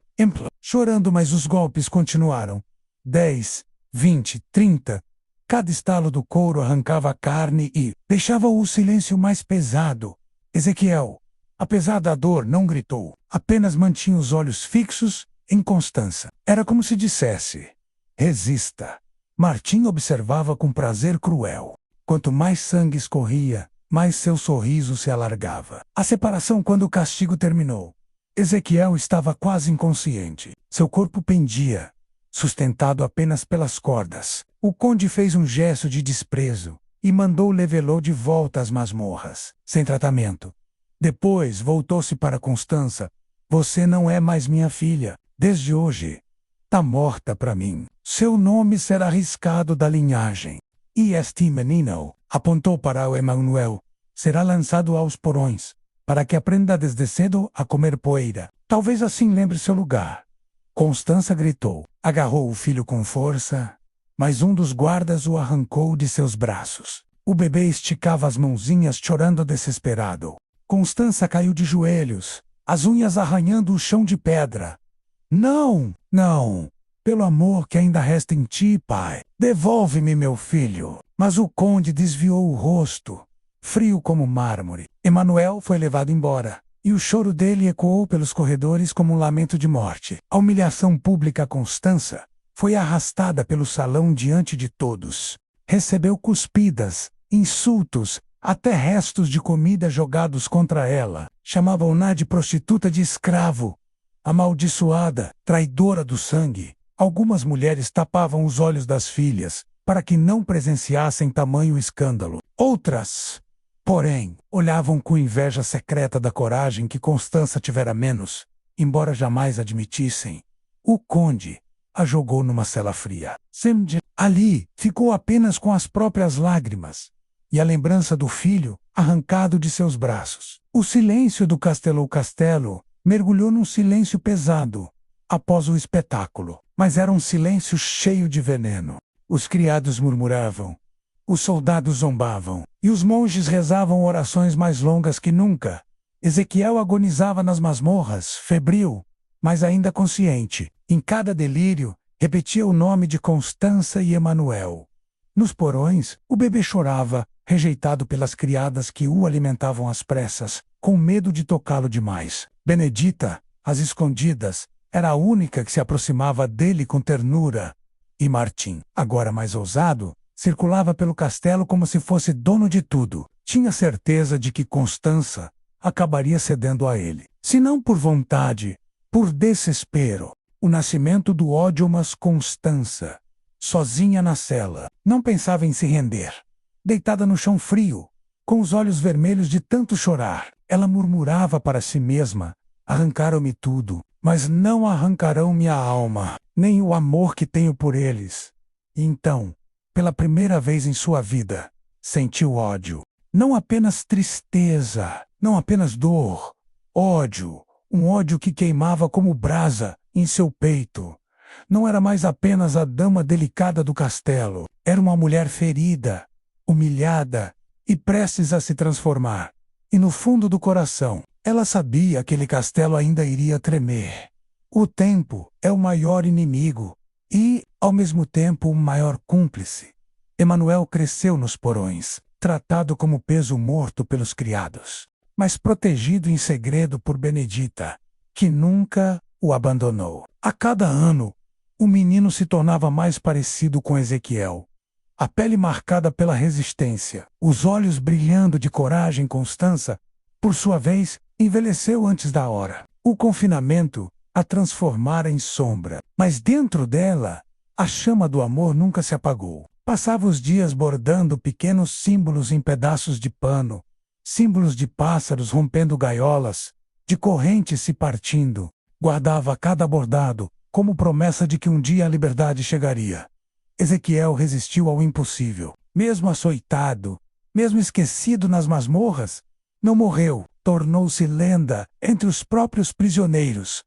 Chorando, mas os golpes continuaram. 10, 20, 30. Cada estalo do couro arrancava a carne e deixava o silêncio mais pesado. Ezequiel, apesar da dor, não gritou. Apenas mantinha os olhos fixos em Constança. Era como se dissesse: resista. Martim observava com prazer cruel. Quanto mais sangue escorria, mais seu sorriso se alargava. A separação quando o castigo terminou. Ezequiel estava quase inconsciente. Seu corpo pendia, sustentado apenas pelas cordas. O conde fez um gesto de desprezo e mandou levá-lo de volta às masmorras, sem tratamento. Depois voltou-se para Constança. Você não é mais minha filha. Desde hoje, tá morta para mim. Seu nome será riscado da linhagem. E este menino, apontou para o Emanuel, será lançado aos porões, para que aprenda desde cedo a comer poeira. Talvez assim lembre seu lugar. Constança gritou. Agarrou o filho com força, mas um dos guardas o arrancou de seus braços. O bebê esticava as mãozinhas chorando desesperado. Constança caiu de joelhos, as unhas arranhando o chão de pedra. Não, não! Pelo amor que ainda resta em ti, pai, devolve-me meu filho. Mas o conde desviou o rosto, frio como mármore. Emanuel foi levado embora, e o choro dele ecoou pelos corredores como um lamento de morte. A humilhação pública a Constança foi arrastada pelo salão diante de todos. Recebeu cuspidas, insultos, até restos de comida jogados contra ela. Chamavam-na de prostituta de escravo, amaldiçoada, traidora do sangue. Algumas mulheres tapavam os olhos das filhas, para que não presenciassem tamanho escândalo. Outras, porém, olhavam com inveja secreta da coragem que Constança tivera menos, embora jamais admitissem. O conde a jogou numa cela fria. Ali, ficou apenas com as próprias lágrimas e a lembrança do filho arrancado de seus braços. O silêncio do castelo mergulhou num silêncio pesado após o espetáculo, mas era um silêncio cheio de veneno. Os criados murmuravam. Os soldados zombavam, e os monges rezavam orações mais longas que nunca. Ezequiel agonizava nas masmorras, febril, mas ainda consciente. Em cada delírio, repetia o nome de Constança e Emanuel. Nos porões, o bebê chorava, rejeitado pelas criadas que o alimentavam às pressas, com medo de tocá-lo demais. Benedita, às escondidas, era a única que se aproximava dele com ternura. E Martim, agora mais ousado, circulava pelo castelo como se fosse dono de tudo. Tinha certeza de que Constança acabaria cedendo a ele. Se não por vontade, por desespero. O nascimento do ódio, mas Constança, sozinha na cela, não pensava em se render. Deitada no chão frio, com os olhos vermelhos de tanto chorar, ela murmurava para si mesma: arrancaram-me tudo, mas não arrancarão minha alma, nem o amor que tenho por eles. E então, pela primeira vez em sua vida, sentiu ódio. Não apenas tristeza, não apenas dor, ódio, um ódio que queimava como brasa em seu peito. Não era mais apenas a dama delicada do castelo, era uma mulher ferida, humilhada e prestes a se transformar. E no fundo do coração, ela sabia que aquele castelo ainda iria tremer. O tempo é o maior inimigo e, ao mesmo tempo, o maior cúmplice. Emanuel cresceu nos porões, tratado como peso morto pelos criados, mas protegido em segredo por Benedita, que nunca o abandonou. A cada ano, o menino se tornava mais parecido com Ezequiel. A pele marcada pela resistência, os olhos brilhando de coragem. Constança, por sua vez, envelheceu antes da hora. O confinamento a transformara em sombra, mas dentro dela, a chama do amor nunca se apagou. Passava os dias bordando pequenos símbolos em pedaços de pano, símbolos de pássaros rompendo gaiolas, de correntes se partindo. Guardava cada bordado, como promessa de que um dia a liberdade chegaria. Ezequiel resistiu ao impossível. Mesmo açoitado, mesmo esquecido nas masmorras, não morreu. Tornou-se lenda entre os próprios prisioneiros.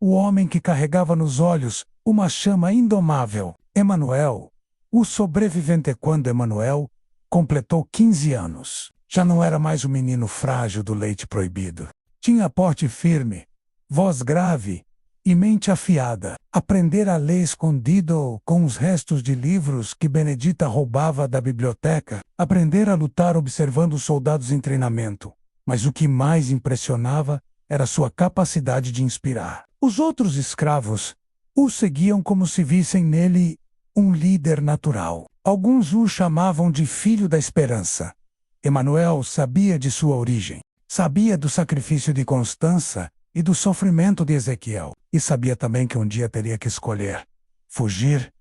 O homem que carregava nos olhos uma chama indomável. Emanuel, o sobrevivente. Quando Emanuel completou 15 anos, já não era mais o menino frágil do leite proibido. Tinha porte firme, voz grave e mente afiada. Aprendera a ler escondido com os restos de livros que Benedita roubava da biblioteca. Aprendera a lutar observando os soldados em treinamento. Mas o que mais impressionava era sua capacidade de inspirar. Os outros escravos o seguiam como se vissem nele um líder natural. Alguns o chamavam de filho da esperança. Emanuel sabia de sua origem. Sabia do sacrifício de Constança e do sofrimento de Ezequiel. E sabia também que um dia teria que escolher: fugir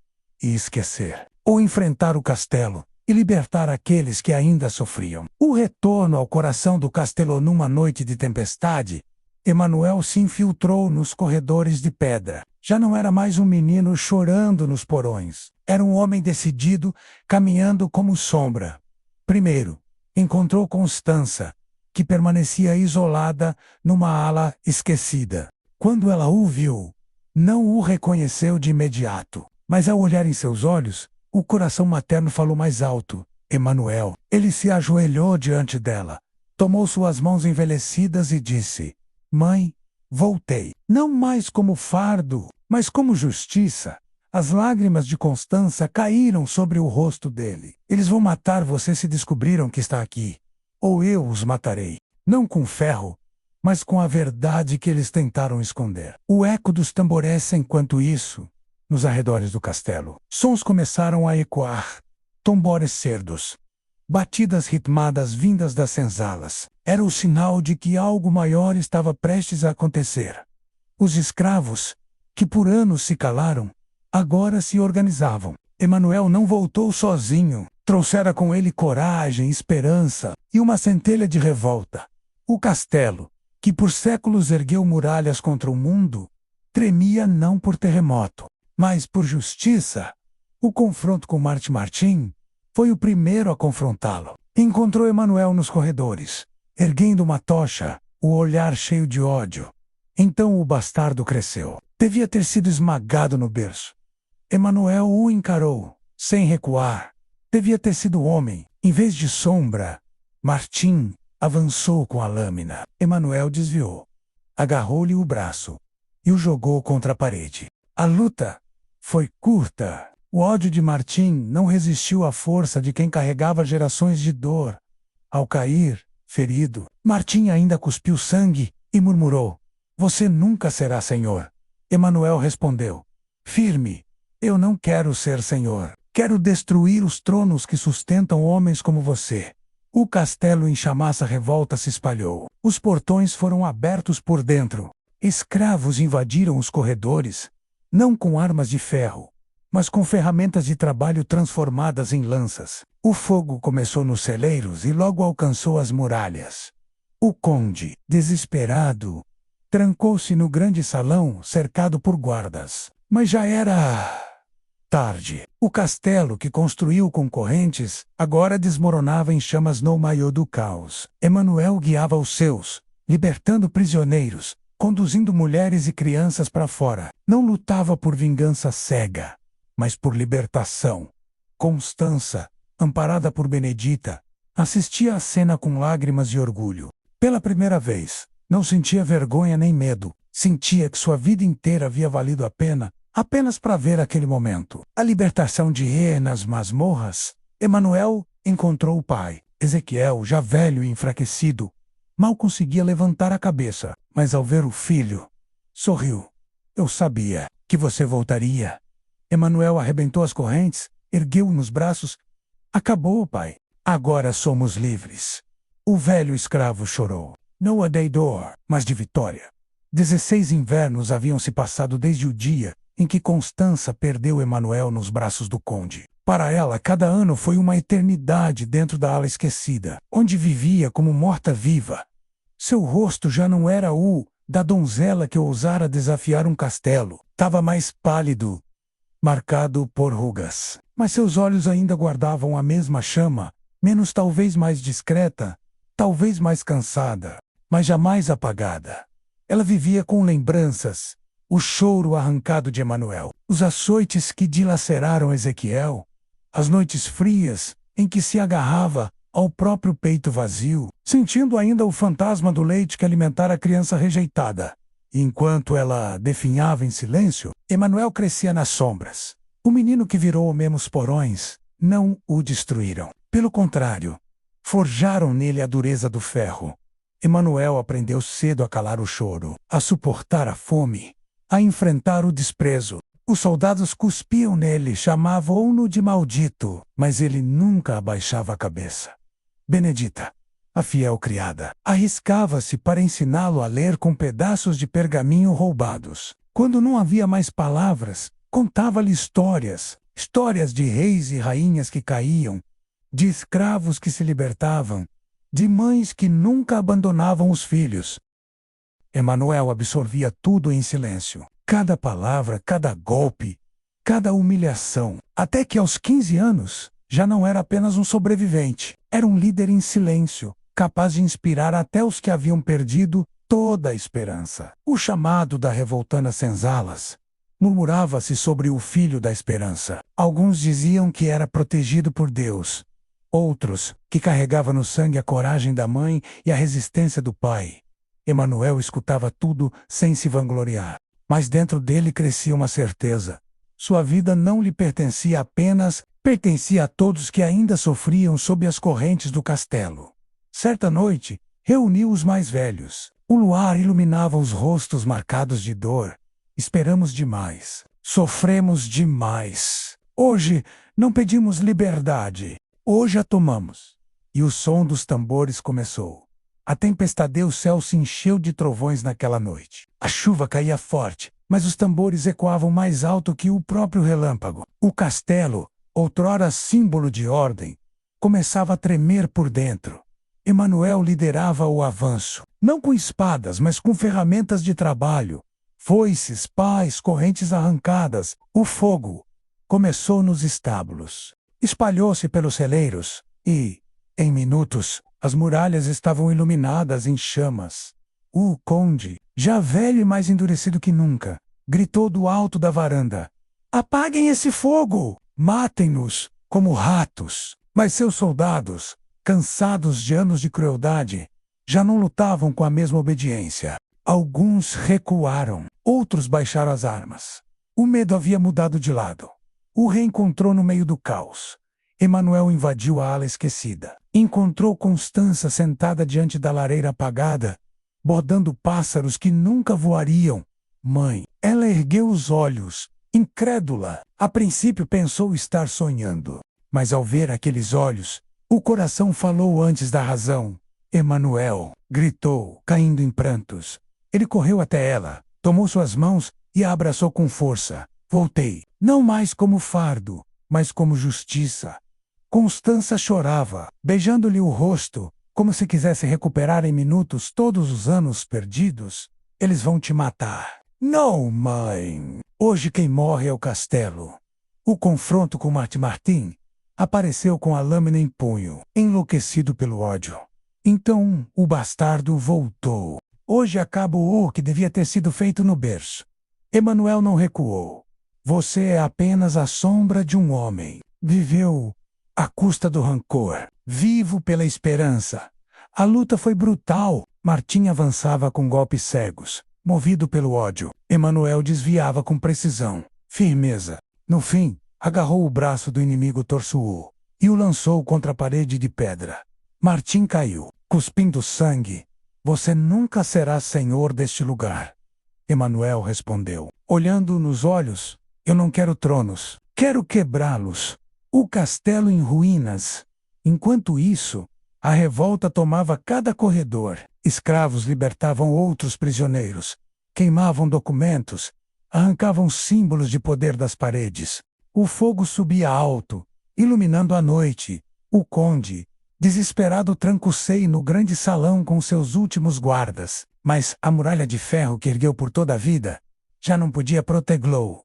e esquecer, ou enfrentar o castelo e libertar aqueles que ainda sofriam. O retorno ao coração do castelo. Numa noite de tempestade, Emanuel se infiltrou nos corredores de pedra. Já não era mais um menino chorando nos porões. Era um homem decidido, caminhando como sombra. Primeiro, encontrou Constança, que permanecia isolada numa ala esquecida. Quando ela o viu, não o reconheceu de imediato, mas ao olhar em seus olhos, o coração materno falou mais alto: Emanuel. Ele se ajoelhou diante dela, tomou suas mãos envelhecidas e disse: Mãe, voltei. Não mais como fardo, mas como justiça. As lágrimas de Constança caíram sobre o rosto dele. Eles vão matar você se descobriram que está aqui. Ou eu os matarei. Não com ferro, mas com a verdade que eles tentaram esconder. O eco dos tamborés. Enquanto isso, nos arredores do castelo, sons começaram a ecoar. Tambores cerdos, batidas ritmadas vindas das senzalas. Era o sinal de que algo maior estava prestes a acontecer. Os escravos, que por anos se calaram, agora se organizavam. Emanuel não voltou sozinho. Trouxera com ele coragem, esperança e uma centelha de revolta. O castelo, que por séculos ergueu muralhas contra o mundo, tremia não por terremoto, mas por justiça. O confronto com Martim foi o primeiro a confrontá-lo. Encontrou Emanuel nos corredores, erguendo uma tocha, o olhar cheio de ódio. Então o bastardo cresceu. Devia ter sido esmagado no berço. Emanuel o encarou, sem recuar. Devia ter sido homem, em vez de sombra. Martim avançou com a lâmina. Emanuel desviou. Agarrou-lhe o braço e o jogou contra a parede. A luta foi curta. O ódio de Martim não resistiu à força de quem carregava gerações de dor. Ao cair, ferido, Martim ainda cuspiu sangue e murmurou: "Você nunca será senhor." Emanuel respondeu: "Firme, eu não quero ser senhor. Quero destruir os tronos que sustentam homens como você." O castelo em chamas, a revolta se espalhou. Os portões foram abertos por dentro. Escravos invadiram os corredores, não com armas de ferro, mas com ferramentas de trabalho transformadas em lanças. O fogo começou nos celeiros e logo alcançou as muralhas. O conde, desesperado, trancou-se no grande salão, cercado por guardas. Mas já era tarde. O castelo que construiu com correntes agora desmoronava em chamas no meio do caos. Emanuel guiava os seus, libertando prisioneiros, conduzindo mulheres e crianças para fora. Não lutava por vingança cega, mas por libertação. Constança, amparada por Benedita, assistia à cena com lágrimas de orgulho. Pela primeira vez, não sentia vergonha nem medo. Sentia que sua vida inteira havia valido a pena, apenas para ver aquele momento. A libertação de Rê nas masmorras. Emanuel encontrou o pai. Ezequiel, já velho e enfraquecido, mal conseguia levantar a cabeça, mas ao ver o filho, sorriu. "Eu sabia que você voltaria." Emanuel arrebentou as correntes, ergueu-o nos braços. "Acabou, pai. Agora somos livres." O velho escravo chorou. Não a de dor, mas de vitória. 16 invernos haviam se passado desde o dia em que Constança perdeu Emanuel nos braços do conde. Para ela, cada ano foi uma eternidade dentro da ala esquecida, onde vivia como morta-viva. Seu rosto já não era o da donzela que ousara desafiar um castelo. Estava mais pálido, marcado por rugas. Mas seus olhos ainda guardavam a mesma chama, menos talvez mais discreta, talvez mais cansada, mas jamais apagada. Ela vivia com lembranças. O choro arrancado de Emanuel, os açoites que dilaceraram Ezequiel, as noites frias em que se agarrava ao próprio peito vazio, sentindo ainda o fantasma do leite que alimentara a criança rejeitada. E enquanto ela definhava em silêncio, Emanuel crescia nas sombras. O menino que virou o mesmo porões não o destruíram. Pelo contrário, forjaram nele a dureza do ferro. Emanuel aprendeu cedo a calar o choro, a suportar a fome, a enfrentar o desprezo. Os soldados cuspiam nele, chamavam-no de maldito, mas ele nunca abaixava a cabeça. Benedita, a fiel criada, arriscava-se para ensiná-lo a ler com pedaços de pergaminho roubados. Quando não havia mais palavras, contava-lhe histórias de reis e rainhas que caíam, de escravos que se libertavam, de mães que nunca abandonavam os filhos. Emanuel absorvia tudo em silêncio. Cada palavra, cada golpe, cada humilhação. Até que aos 15 anos, já não era apenas um sobrevivente. Era um líder em silêncio, capaz de inspirar até os que haviam perdido toda a esperança. O chamado da revoltana senzalas. Murmurava-se sobre o filho da esperança. Alguns diziam que era protegido por Deus. Outros, que carregava no sangue a coragem da mãe e a resistência do pai. Emanuel escutava tudo sem se vangloriar. Mas dentro dele crescia uma certeza. Sua vida não lhe pertencia apenas, pertencia a todos que ainda sofriam sob as correntes do castelo. Certa noite, reuniu os mais velhos. O luar iluminava os rostos marcados de dor. Esperamos demais. Sofremos demais. Hoje não pedimos liberdade. Hoje a tomamos. E o som dos tambores começou. A tempestade, o céu se encheu de trovões naquela noite. A chuva caía forte, mas os tambores ecoavam mais alto que o próprio relâmpago. O castelo, outrora símbolo de ordem, começava a tremer por dentro. Emanuel liderava o avanço, não com espadas, mas com ferramentas de trabalho. Foices, pás, correntes arrancadas. O fogo começou nos estábulos. Espalhou-se pelos celeiros e, em minutos, as muralhas estavam iluminadas em chamas. O conde, já velho e mais endurecido que nunca, gritou do alto da varanda: "Apaguem esse fogo! Matem-nos! como ratos. Mas seus soldados, cansados de anos de crueldade, já não lutavam com a mesma obediência. Alguns recuaram, outros baixaram as armas. O medo havia mudado de lado. O rei encontrou no meio do caos. Emanuel invadiu a ala esquecida. Encontrou Constança sentada diante da lareira apagada, bordando pássaros que nunca voariam. Mãe, ela ergueu os olhos, incrédula. A princípio pensou estar sonhando, mas ao ver aqueles olhos, o coração falou antes da razão. Emanuel, gritou, caindo em prantos. Ele correu até ela, tomou suas mãos e a abraçou com força. Voltei, não mais como fardo, mas como justiça. Constança chorava, beijando-lhe o rosto, como se quisesse recuperar em minutos todos os anos perdidos. Eles vão te matar. Não, mãe. Hoje quem morre é o castelo. O confronto com Martim apareceu com a lâmina em punho, enlouquecido pelo ódio. Então o bastardo voltou. Hoje acaba o que devia ter sido feito no berço. Emanuel não recuou. Você é apenas a sombra de um homem. Viveu à custa do rancor, vivo pela esperança. A luta foi brutal. Martim avançava com golpes cegos, movido pelo ódio. Emanuel desviava com precisão, firmeza. No fim, agarrou o braço do inimigo torçoou e o lançou contra a parede de pedra. Martim caiu, cuspindo sangue. Você nunca será senhor deste lugar. Emanuel respondeu, olhando nos olhos, eu não quero tronos, quero quebrá-los. O castelo em ruínas. Enquanto isso, a revolta tomava cada corredor. Escravos libertavam outros prisioneiros, queimavam documentos, arrancavam símbolos de poder das paredes. O fogo subia alto, iluminando a noite. O conde, desesperado, tranca-se no grande salão com seus últimos guardas, mas a muralha de ferro que ergueu por toda a vida já não podia protegê-lo.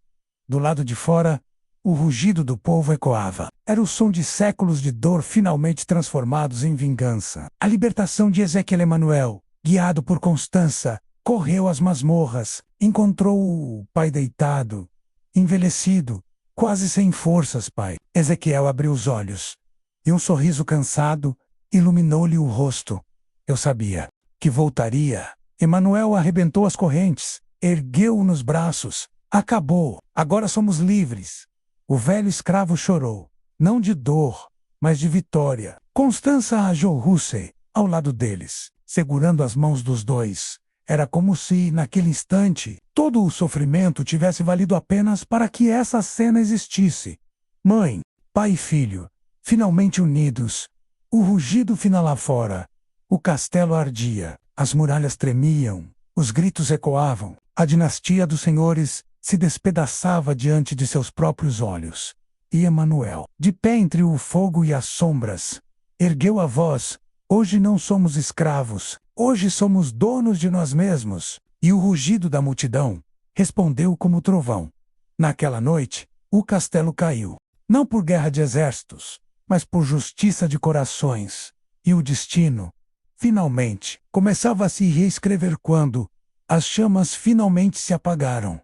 Do lado de fora, o rugido do povo ecoava. Era o som de séculos de dor finalmente transformados em vingança. A libertação de Ezequiel Emanuel, guiado por Constança, correu às masmorras. Encontrou o pai deitado, envelhecido, quase sem forças. Pai. Ezequiel abriu os olhos, e um sorriso cansado iluminou-lhe o rosto. Eu sabia que voltaria. Emanuel arrebentou as correntes, ergueu-o nos braços. Acabou. Agora somos livres. O velho escravo chorou, não de dor, mas de vitória. Constança arrojou-se ao lado deles, segurando as mãos dos dois. Era como se, naquele instante, todo o sofrimento tivesse valido apenas para que essa cena existisse. Mãe, pai e filho, finalmente unidos. O rugido final lá fora. O castelo ardia, as muralhas tremiam, os gritos ecoavam. A dinastia dos senhores se despedaçava diante de seus próprios olhos. E Emanuel, de pé entre o fogo e as sombras, ergueu a voz: hoje não somos escravos, hoje somos donos de nós mesmos. E o rugido da multidão respondeu como trovão. Naquela noite, o castelo caiu, não por guerra de exércitos, mas por justiça de corações. E o destino, finalmente, começava a se reescrever quando as chamas finalmente se apagaram.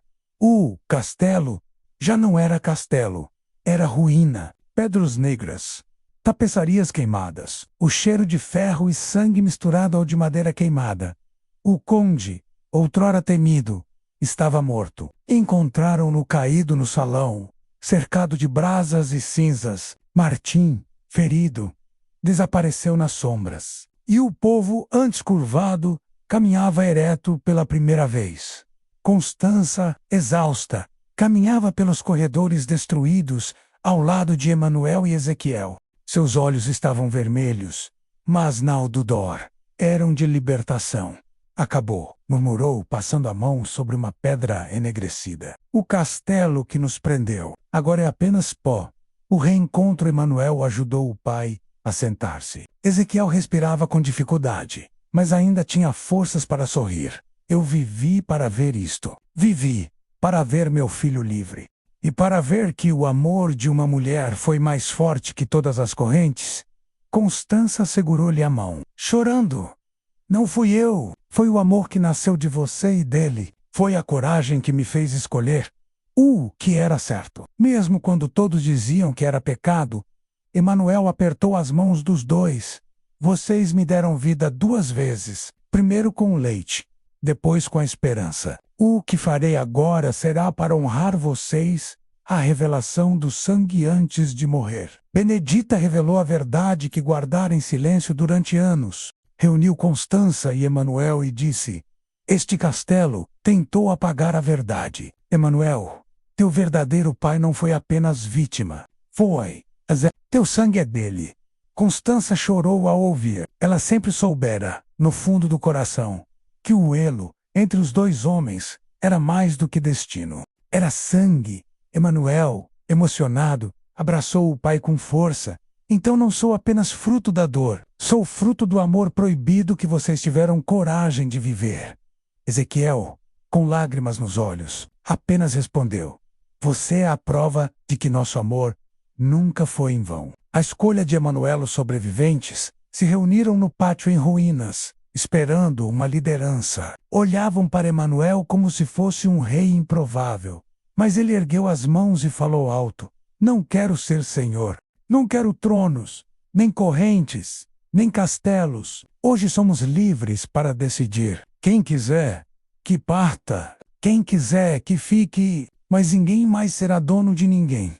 O castelo já não era castelo, era ruína, pedras negras, tapeçarias queimadas, o cheiro de ferro e sangue misturado ao de madeira queimada. O conde, outrora temido, estava morto. Encontraram-no caído no salão, cercado de brasas e cinzas. Martim, ferido, desapareceu nas sombras. E o povo, antes curvado, caminhava ereto pela primeira vez. Constança, exausta, caminhava pelos corredores destruídos, ao lado de Emanuel e Ezequiel. Seus olhos estavam vermelhos, mas não de dor, eram de libertação. Acabou, murmurou, passando a mão sobre uma pedra enegrecida. O castelo que nos prendeu, agora é apenas pó. O reencontro. Emanuel ajudou o pai a sentar-se. Ezequiel respirava com dificuldade, mas ainda tinha forças para sorrir. Eu vivi para ver isto. Vivi para ver meu filho livre. E para ver que o amor de uma mulher foi mais forte que todas as correntes. Constança segurou-lhe a mão, chorando. Não fui eu, foi o amor que nasceu de você e dele. Foi a coragem que me fez escolher o que era certo. Mesmo quando todos diziam que era pecado, Emanuel apertou as mãos dos dois. Vocês me deram vida 2 vezes, primeiro com o leite, depois com a esperança. O que farei agora será para honrar vocês, a revelação do sangue antes de morrer. Benedita revelou a verdade que guardara em silêncio durante anos. Reuniu Constança e Emanuel e disse: este castelo tentou apagar a verdade. Emanuel, teu verdadeiro pai não foi apenas vítima. Teu sangue é dele. Constança chorou ao ouvir. Ela sempre soubera, no fundo do coração, que o elo entre os 2 homens era mais do que destino. Era sangue. Emanuel, emocionado, abraçou o pai com força. Então não sou apenas fruto da dor, sou fruto do amor proibido que vocês tiveram coragem de viver. Ezequiel, com lágrimas nos olhos, apenas respondeu: você é a prova de que nosso amor nunca foi em vão. A escolha de Emanuel, os sobreviventes, se reuniram no pátio em ruínas, esperando uma liderança. Olhavam para Emanuel como se fosse um rei improvável. Mas ele ergueu as mãos e falou alto: não quero ser senhor. Não quero tronos, nem correntes, nem castelos. Hoje somos livres para decidir. Quem quiser, que parta. Quem quiser, que fique. Mas ninguém mais será dono de ninguém.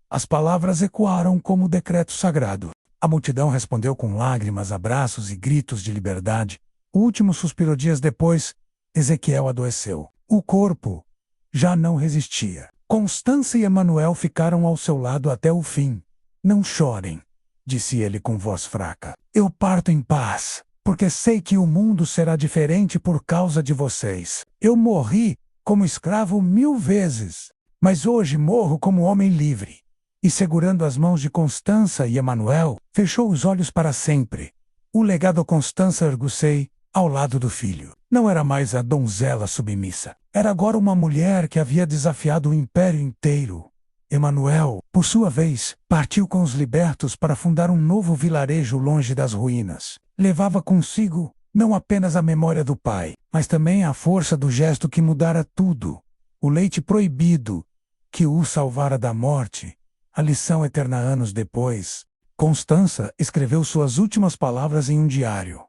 As palavras ecoaram como decreto sagrado. A multidão respondeu com lágrimas, abraços e gritos de liberdade. O último suspirou dias depois. Ezequiel adoeceu. O corpo já não resistia. Constança e Emanuel ficaram ao seu lado até o fim. Não chorem, disse ele com voz fraca. Eu parto em paz, porque sei que o mundo será diferente por causa de vocês. Eu morri como escravo 1000 vezes, mas hoje morro como homem livre. E segurando as mãos de Constança e Emanuel, fechou os olhos para sempre. O legado Constança erguei ao lado do filho. Não era mais a donzela submissa. Era agora uma mulher que havia desafiado o império inteiro. Emanuel, por sua vez, partiu com os libertos para fundar um novo vilarejo longe das ruínas. Levava consigo não apenas a memória do pai, mas também a força do gesto que mudara tudo. O leite proibido, que o salvara da morte. A lição eterna anos depois. Constança escreveu suas últimas palavras em um diário.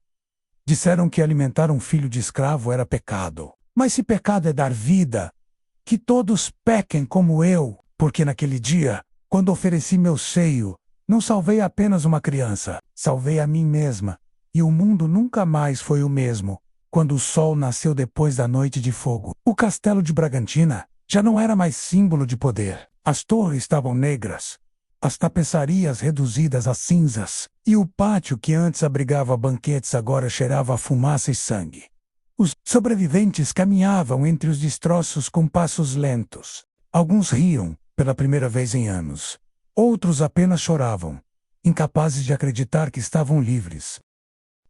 Disseram que alimentar um filho de escravo era pecado. Mas se pecado é dar vida, que todos pequem como eu. Porque naquele dia, quando ofereci meu seio, não salvei apenas uma criança, salvei a mim mesma. E o mundo nunca mais foi o mesmo, quando o sol nasceu depois da noite de fogo. O castelo de Bragantina já não era mais símbolo de poder. As torres estavam negras, as tapeçarias reduzidas a cinzas, e o pátio que antes abrigava banquetes agora cheirava a fumaça e sangue. Os sobreviventes caminhavam entre os destroços com passos lentos. Alguns riam, pela primeira vez em anos. Outros apenas choravam, incapazes de acreditar que estavam livres.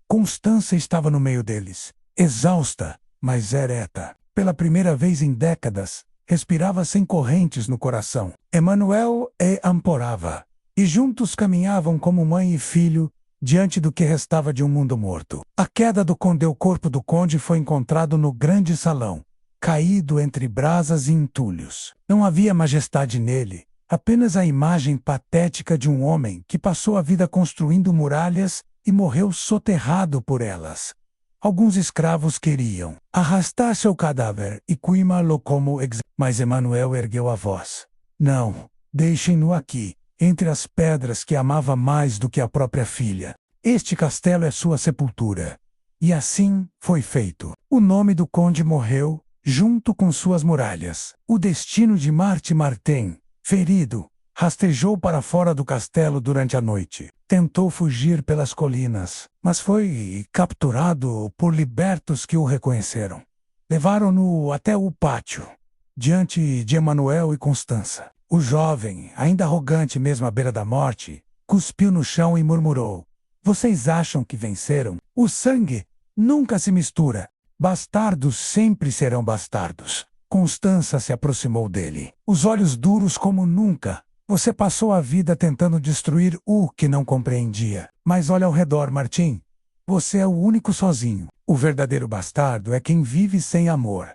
Constança estava no meio deles, exausta, mas ereta. Pela primeira vez em décadas, respirava sem correntes no coração. Emanuel e amporava, e juntos caminhavam como mãe e filho, diante do que restava de um mundo morto. A queda do conde. O corpo do conde foi encontrado no grande salão, caído entre brasas e entulhos. Não havia majestade nele, apenas a imagem patética de um homem que passou a vida construindo muralhas e morreu soterrado por elas. Alguns escravos queriam arrastar seu cadáver e queimá-lo como mas Emanuel ergueu a voz. Não, deixem-no aqui, entre as pedras que amava mais do que a própria filha. Este castelo é sua sepultura. E assim foi feito. O nome do conde morreu, junto com suas muralhas. O destino de Martin Martin, ferido, rastejou para fora do castelo durante a noite. Tentou fugir pelas colinas, mas foi capturado por libertos que o reconheceram. Levaram-no até o pátio, diante de Emanuel e Constança. O jovem, ainda arrogante mesmo à beira da morte, cuspiu no chão e murmurou: vocês acham que venceram? O sangue nunca se mistura. Bastardos sempre serão bastardos. Constança se aproximou dele, os olhos duros como nunca. Você passou a vida tentando destruir o que não compreendia. Mas olha ao redor, Martim. Você é o único sozinho. O verdadeiro bastardo é quem vive sem amor.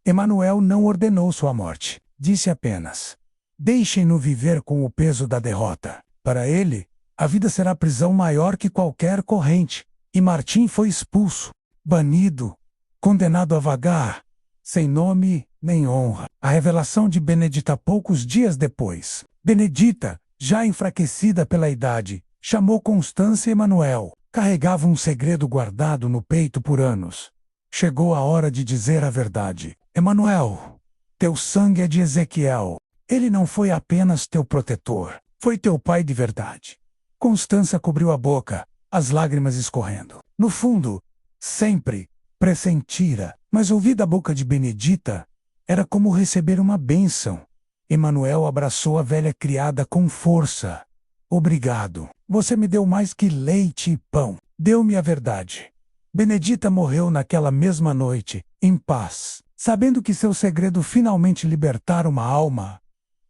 Emanuel não ordenou sua morte. Disse apenas: deixem-no viver com o peso da derrota. Para ele, a vida será prisão maior que qualquer corrente, e Martim foi expulso, banido, condenado a vagar, sem nome nem honra. A revelação de Benedita poucos dias depois. Benedita, já enfraquecida pela idade, chamou Constância e Emanuel. Carregava um segredo guardado no peito por anos. Chegou a hora de dizer a verdade. Emanuel, teu sangue é de Ezequiel. Ele não foi apenas teu protetor, foi teu pai de verdade. Constância cobriu a boca, as lágrimas escorrendo. No fundo, sempre pressentira, mas ouvir da boca de Benedita era como receber uma bênção. Emanuel abraçou a velha criada com força. Obrigado. Você me deu mais que leite e pão. Deu-me a verdade. Benedita morreu naquela mesma noite, em paz, sabendo que seu segredo finalmente libertara uma alma.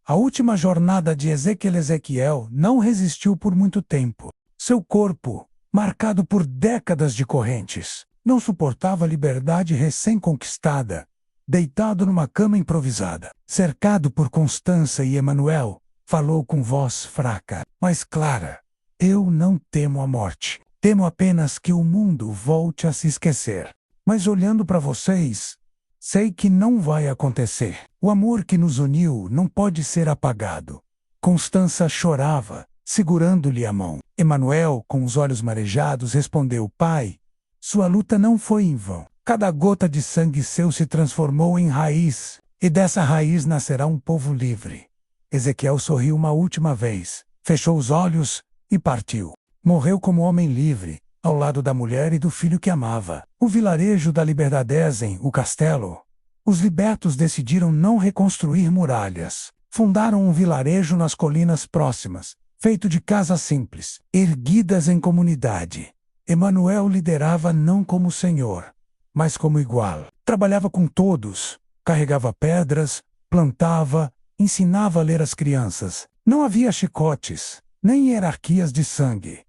A última jornada de Ezequiel não resistiu por muito tempo. Seu corpo, marcado por décadas de correntes, não suportava a liberdade recém-conquistada. Deitado numa cama improvisada, cercado por Constância e Emanuel, falou com voz fraca, mas clara: eu não temo a morte. Temo apenas que o mundo volte a se esquecer. Mas olhando para vocês, sei que não vai acontecer. O amor que nos uniu não pode ser apagado. Constância chorava, segurando-lhe a mão. Emanuel, com os olhos marejados, respondeu: Pai, sua luta não foi em vão. Cada gota de sangue seu se transformou em raiz, e dessa raiz nascerá um povo livre. Ezequiel sorriu uma última vez, fechou os olhos e partiu. Morreu como homem livre, ao lado da mulher e do filho que amava. O vilarejo da Liberdadezen, o castelo. Os libertos decidiram não reconstruir muralhas. Fundaram um vilarejo nas colinas próximas, feito de casas simples, erguidas em comunidade. Emanuel liderava não como senhor, mas como igual. Trabalhava com todos, carregava pedras, plantava, ensinava a ler as crianças. Não havia chicotes, nem hierarquias de sangue.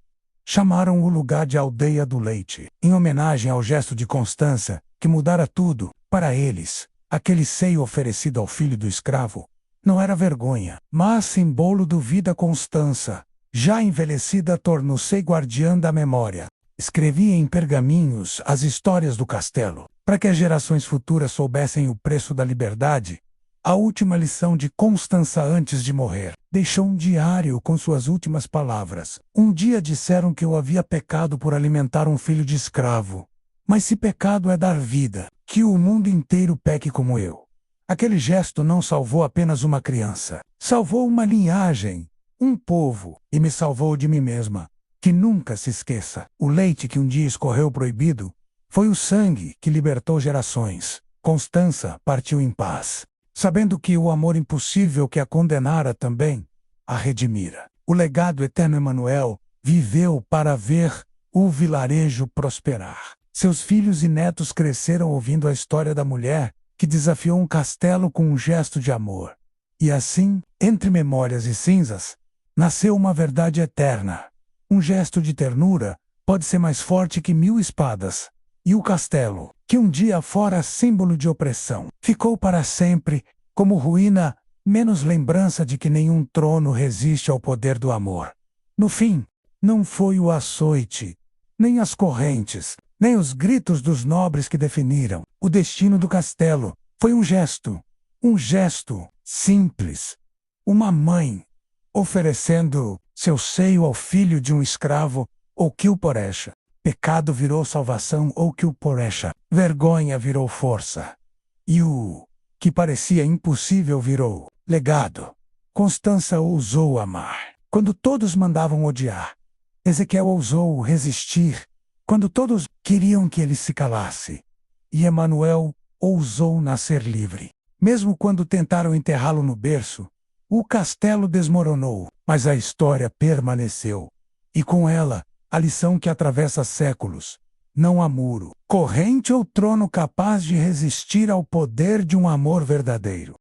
Chamaram o lugar de Aldeia do Leite, em homenagem ao gesto de Constância, que mudara tudo. Para eles, aquele seio oferecido ao filho do escravo não era vergonha, mas símbolo do vida Constância. Já envelhecida, tornou-se guardiã da memória. Escrevia em pergaminhos as histórias do castelo, para que as gerações futuras soubessem o preço da liberdade. A última lição de Constância antes de morrer. Deixou um diário com suas últimas palavras. Um dia disseram que eu havia pecado por alimentar um filho de escravo. Mas se pecado é dar vida, que o mundo inteiro peque como eu. Aquele gesto não salvou apenas uma criança. Salvou uma linhagem, um povo, e me salvou de mim mesma. Que nunca se esqueça, o leite que um dia escorreu proibido foi o sangue que libertou gerações. Constância partiu em paz, sabendo que o amor impossível que a condenara também a redimira. O legado eterno Emanuel viveu para ver o vilarejo prosperar. Seus filhos e netos cresceram ouvindo a história da mulher que desafiou um castelo com um gesto de amor. E assim, entre memórias e cinzas, nasceu uma verdade eterna. Um gesto de ternura pode ser mais forte que 1000 espadas. E o castelo, que um dia fora símbolo de opressão, ficou para sempre como ruína, menos lembrança de que nenhum trono resiste ao poder do amor. No fim, não foi o açoite, nem as correntes, nem os gritos dos nobres que definiram o destino do castelo. Foi um gesto simples. Uma mãe oferecendo seu seio ao filho de um escravo, ou Kilporecha. Pecado virou salvação, ou Kilporecha. Vergonha virou força. E o que parecia impossível virou legado. Constância ousou amar, quando todos mandavam odiar. Ezequiel ousou resistir, quando todos queriam que ele se calasse. E Emanuel ousou nascer livre. Mesmo quando tentaram enterrá-lo no berço, o castelo desmoronou, mas a história permaneceu. E com ela, a lição que atravessa séculos. Não há muro, corrente ou trono capaz de resistir ao poder de um amor verdadeiro.